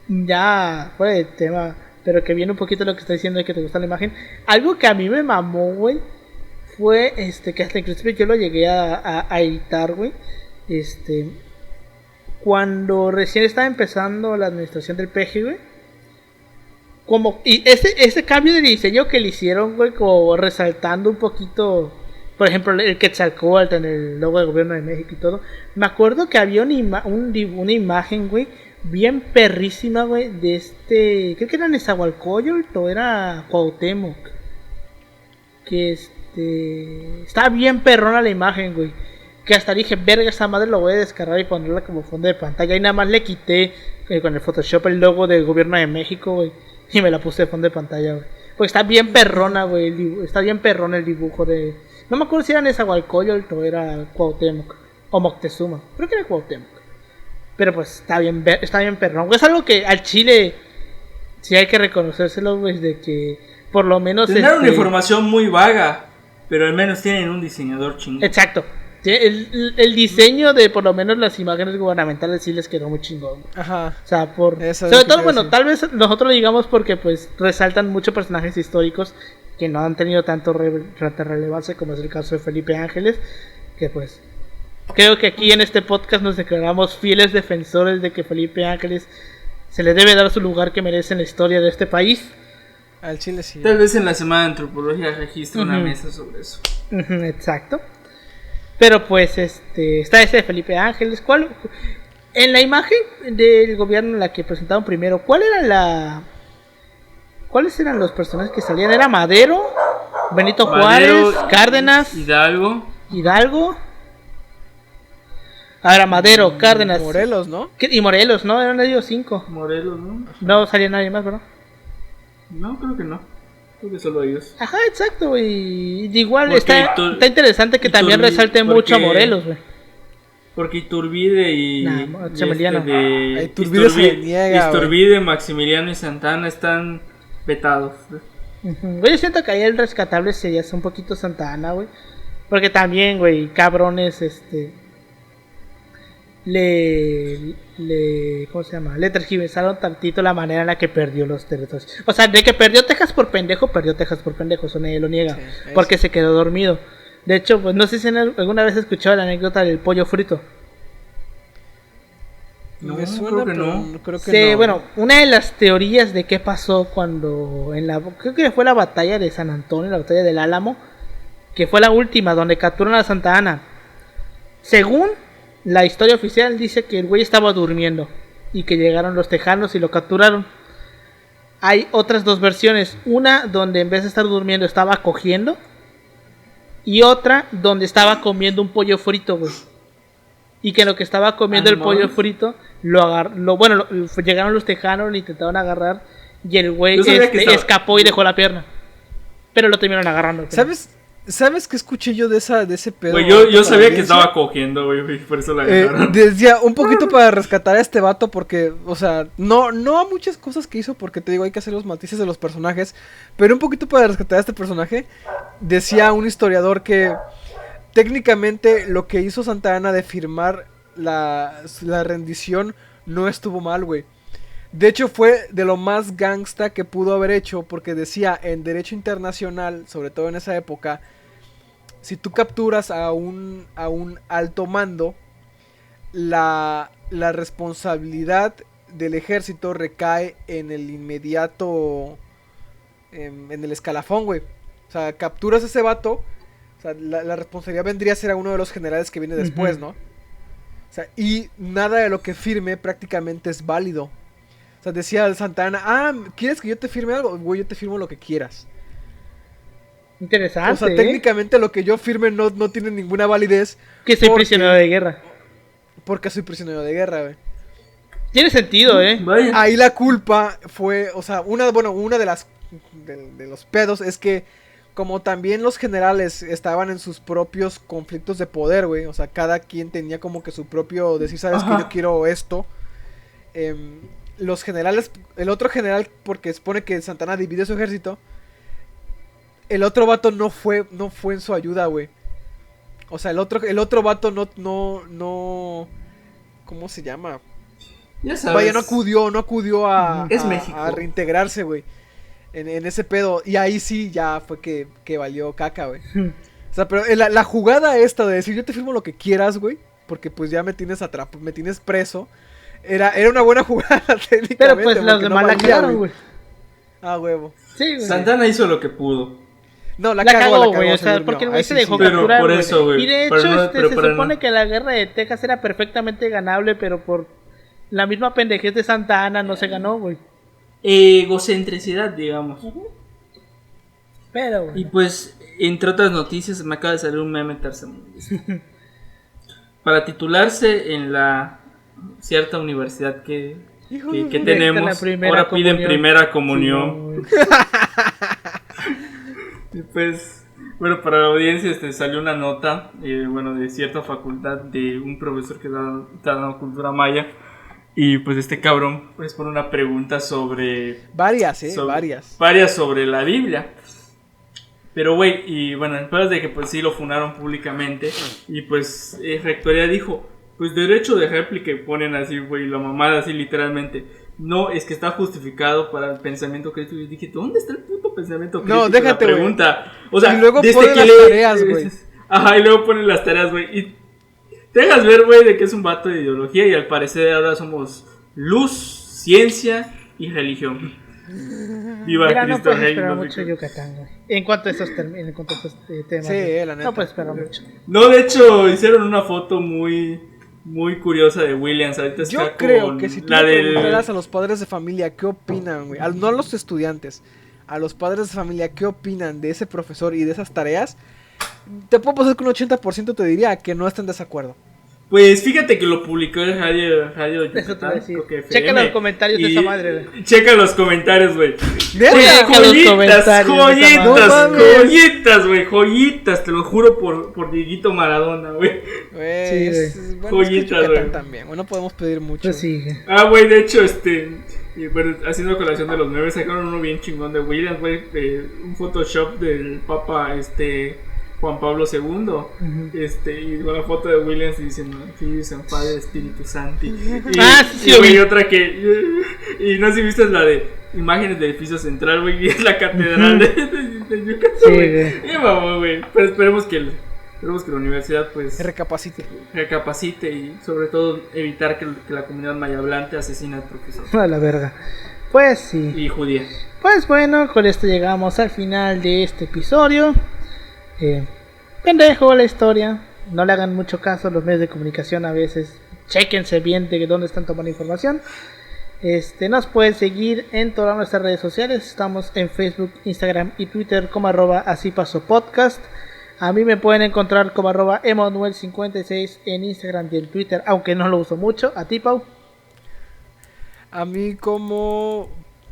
Ya, fuera de tema, pero que viene un poquito lo que está diciendo de que te gusta la imagen. Algo que a mí me mamó, güey, fue que hasta inclusive yo lo llegué a editar, güey. Cuando recién estaba empezando la administración del PG, güey. Y ese cambio de diseño que le hicieron, güey, como resaltando un poquito, por ejemplo, el Quetzalcóatl en el logo del gobierno de México y todo. Me acuerdo que había una imagen, güey, bien perrísima, güey, de creo que era Nezahualcóyotl o era Cuauhtémoc. Que estaba bien perrona la imagen, güey. Que hasta dije, verga, esa madre lo voy a descargar y ponerla como fondo de pantalla. Y nada más le quité con el Photoshop el logo del gobierno de México, güey. Y me la puse de fondo de pantalla, güey. Porque está bien perrona, güey. Está bien perrona el dibujo de... No me acuerdo si era Nezahualcóyotl o era Cuauhtémoc. O Moctezuma. Creo que era Cuauhtémoc. Pero pues está bien perrón. Güey, es algo que al Chile sí hay que reconocérselo, güey. De que por lo menos... Tendrán una información muy vaga, pero al menos tienen un diseñador chingón. Exacto. El diseño de por lo menos las imágenes gubernamentales sí les quedó muy chingón. Ajá. O sea, Eso es sobre lo que todo, quiero bueno, decir. tal vez nosotros lo digamos porque pues resaltan muchos personajes históricos que no han tenido tanta relevancia, como es el caso de Felipe Ángeles, que pues creo que aquí en este podcast nos declaramos fieles defensores de que Felipe Ángeles se le debe dar su lugar que merece en la historia de este país. Al chile sí. Tal vez en la semana de antropología registre una Ujú. mesa sobre eso. Exacto. Pero pues está ese de Felipe Ángeles. En la imagen del gobierno en la que presentaron primero, ¿cuáles eran los personajes que salían? ¿Era Madero? Benito Madero, Juárez, Cárdenas, Hidalgo. Ahora Madero, Cárdenas. Morelos, ¿no? Y Morelos, ¿no? Eran ellos 5. Morelos, ¿no? No salía nadie más, ¿verdad? No, creo que no. Creo que solo ellos. Ajá, exacto, güey. Igual Porque está interesante que también resalte mucho a Morelos, güey. Porque Iturbide y Maximiliano. Iturbide se niega, Iturbide, Maximiliano y Santana están vetados. Güey, yo siento que ahí el rescatable sería un poquito Santana, güey. Porque también, güey, cabrones, ¿cómo se llama? Le tergiversaron tantito la manera en la que perdió los territorios. O sea, de que perdió Texas por pendejo, eso nadie lo niega. Sí, porque se quedó dormido. De hecho, pues no sé si alguna vez has escuchado la anécdota del pollo frito. No, Me suena, creo que no. Creo que Sí, no. bueno, una de las teorías de qué pasó cuando creo que fue la batalla de San Antonio, la batalla del Álamo, que fue la última donde capturan a Santa Ana. Según la historia oficial dice que el güey estaba durmiendo y que llegaron los tejanos y lo capturaron. Hay otras dos versiones, una donde en vez de estar durmiendo estaba cogiendo y otra donde estaba comiendo un pollo frito, güey. Y que en lo que estaba comiendo el pollo frito llegaron los tejanos, lo intentaron agarrar y el güey escapó y dejó la pierna. Pero lo terminaron agarrando. ¿Sabes qué escuché yo de ese pedo? Güey, yo sabía que estaba cogiendo, güey, por eso la agarraron. Decía, un poquito para rescatar a este vato, porque, o sea, no a muchas cosas que hizo, porque te digo, hay que hacer los matices de los personajes, pero un poquito para rescatar a este personaje, decía un historiador que técnicamente lo que hizo Santa Anna de firmar la rendición no estuvo mal, güey. De hecho fue de lo más gangsta que pudo haber hecho, porque decía en derecho internacional, sobre todo en esa época, si tú capturas a un alto mando, la responsabilidad del ejército recae en el inmediato, en el escalafón, güey. O sea, capturas a ese vato, o sea, la responsabilidad vendría a ser a uno de los generales que viene después, ¿no? O sea, y nada de lo que firme prácticamente es válido. O sea, decía Santa Anna, ¿quieres que yo te firme algo? Güey, yo te firmo lo que quieras. Interesante. O sea, técnicamente lo que yo firme no tiene ninguna validez. Que soy prisionero de guerra. Porque soy prisionero de guerra, güey. Tiene sentido, Vaya. Ahí la culpa fue, o sea, una de las de los pedos es que como también los generales estaban en sus propios conflictos de poder, güey. O sea, cada quien tenía como que su propio decir, sabes que yo quiero esto. Los generales, el otro general, porque supone que Santana divide su ejército, el otro vato no fue en su ayuda, güey. O sea, el otro vato no, ¿cómo se llama? Ya sabes. Vaya, no acudió a México. A reintegrarse, güey. En ese pedo. Y ahí sí ya fue que valió caca, güey. O sea, pero la jugada esta de decir yo te firmo lo que quieras, güey, porque pues ya me tienes me tienes preso. Era una buena jugada técnicamente. Pero pues los demás la cagaron, güey. Huevo. Sí, güey. Santana hizo lo que pudo. No, la cagó, cagó, güey. O sea, porque el güey se dejó Pero capturar, por güey. eso, güey. Y de hecho, se supone que la guerra de Texas era perfectamente ganable, pero por la misma pendejez de Santa Anna no se ganó, güey. Egocentricidad, digamos. Pero, güey. Y pues, entre otras noticias, me acaba de salir un meme tercermundista. Para titularse en la cierta universidad que tenemos, ahora piden primera comunión. Sí, Y pues, bueno, para la audiencia salió una nota, de cierta facultad de un profesor que está dando cultura maya. Y pues este cabrón pues pone una pregunta sobre... Varias sobre la Biblia. Pero güey, y bueno, después de que pues sí lo funaron públicamente. Y pues Rectoría dijo, pues derecho de réplica, y ponen así, güey, la mamada así literalmente. No, es que está justificado para el pensamiento crítico. Y dije, ¿dónde está el puto pensamiento crítico? No, déjate, la pregunta. O sea, y luego desde ponen que las tareas, güey. Ajá, y luego ponen las tareas, güey. Y te dejas ver, güey, de que es un vato de ideología. Y al parecer ahora somos luz, ciencia y religión. Viva Mira, Cristo no puedes Rey. esperar No sé mucho qué. Yucatán, güey. En cuanto a estos temas. Sí, güey. la neta. No puedes esperar mucho. No, de hecho, hicieron una foto muy muy curiosa de Williams. Ahorita está Yo creo con que si tú la le del... preguntaras a los padres de familia qué opinan, güey, no a los estudiantes, a los padres de familia qué opinan de ese profesor y de esas tareas, te puedo pasar que un 80% te diría que no están en desacuerdo. Pues fíjate que lo publicó el Radio Eso te iba a decir. creo que Checa FM, los comentarios de y- esa madre, güey. Checa los comentarios, güey. Verga, Checa los Joyitas, comentarios de esa joyitas, madre. joyitas, güey, joyitas, te lo juro por Dieguito Maradona, güey. güey, Sí, bueno, es Joyitas, que Yucatán güey. también, bueno, no podemos pedir mucho. Pues sí. Güey, de hecho, y bueno, haciendo colación de los memes, sacaron uno bien chingón de Williams, güey, un Photoshop del Papa, Juan Pablo II, y con la foto de Williams diciendo Filius en Padre Espíritu Santo. Y Sí, güey, güey. otra que, y no sé si viste la de imágenes del edificio central, güey, y es la catedral de Yucatán, Sí, güey. güey. Y vamos, güey, pero esperemos que la universidad, pues, Recapacite. recapacite y sobre todo evitar que la comunidad mayahablante asesine al profesor. A la verga. Pues sí. Y judía. Pues bueno, con esto llegamos al final de este episodio. Pendejo la historia. No le hagan mucho caso a los medios de comunicación a veces. Chéquense bien de dónde están tomando información. Nos pueden seguir en todas nuestras redes sociales. Estamos en Facebook, Instagram y Twitter como @asipasopodcast. A mí me pueden encontrar como @emanuel56 en Instagram y en Twitter, aunque no lo uso mucho. A ti, Pau. A mí como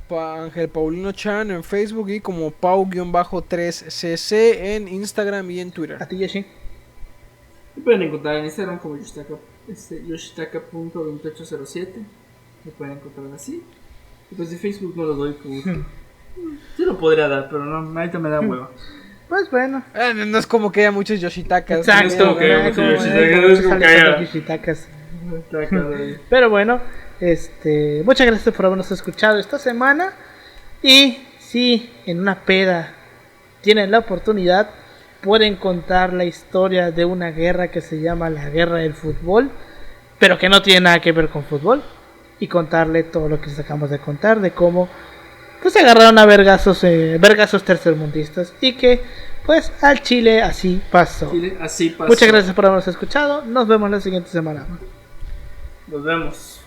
Ángel Paulino Chan en Facebook y como Pau-3cc en Instagram y en Twitter. A ti, Yoshi. Me pueden encontrar en Instagram como yoshitaka.2807. Me pueden encontrar así. Y pues de Facebook no lo doy como... Sí lo podría dar, pero no, ahorita me da hueva. Pues bueno. No es como que haya muchos Yoshitakas. Exacto. es como que ¿verdad? muchos Como, Yoshitakas, muchos es como que Alexander haya- Yoshitakas. Está acá, güey. Pero bueno, muchas gracias por habernos escuchado esta semana. Y si en una peda tienen la oportunidad, pueden contar la historia de una guerra que se llama la Guerra del Fútbol, pero que no tiene nada que ver con fútbol, y contarle todo lo que les acabamos de contar, de cómo pues se agarraron a vergazos tercermundistas, y que pues al Chile así pasó. Chile, así pasó. Muchas gracias por habernos escuchado. Nos vemos la siguiente semana. Nos vemos.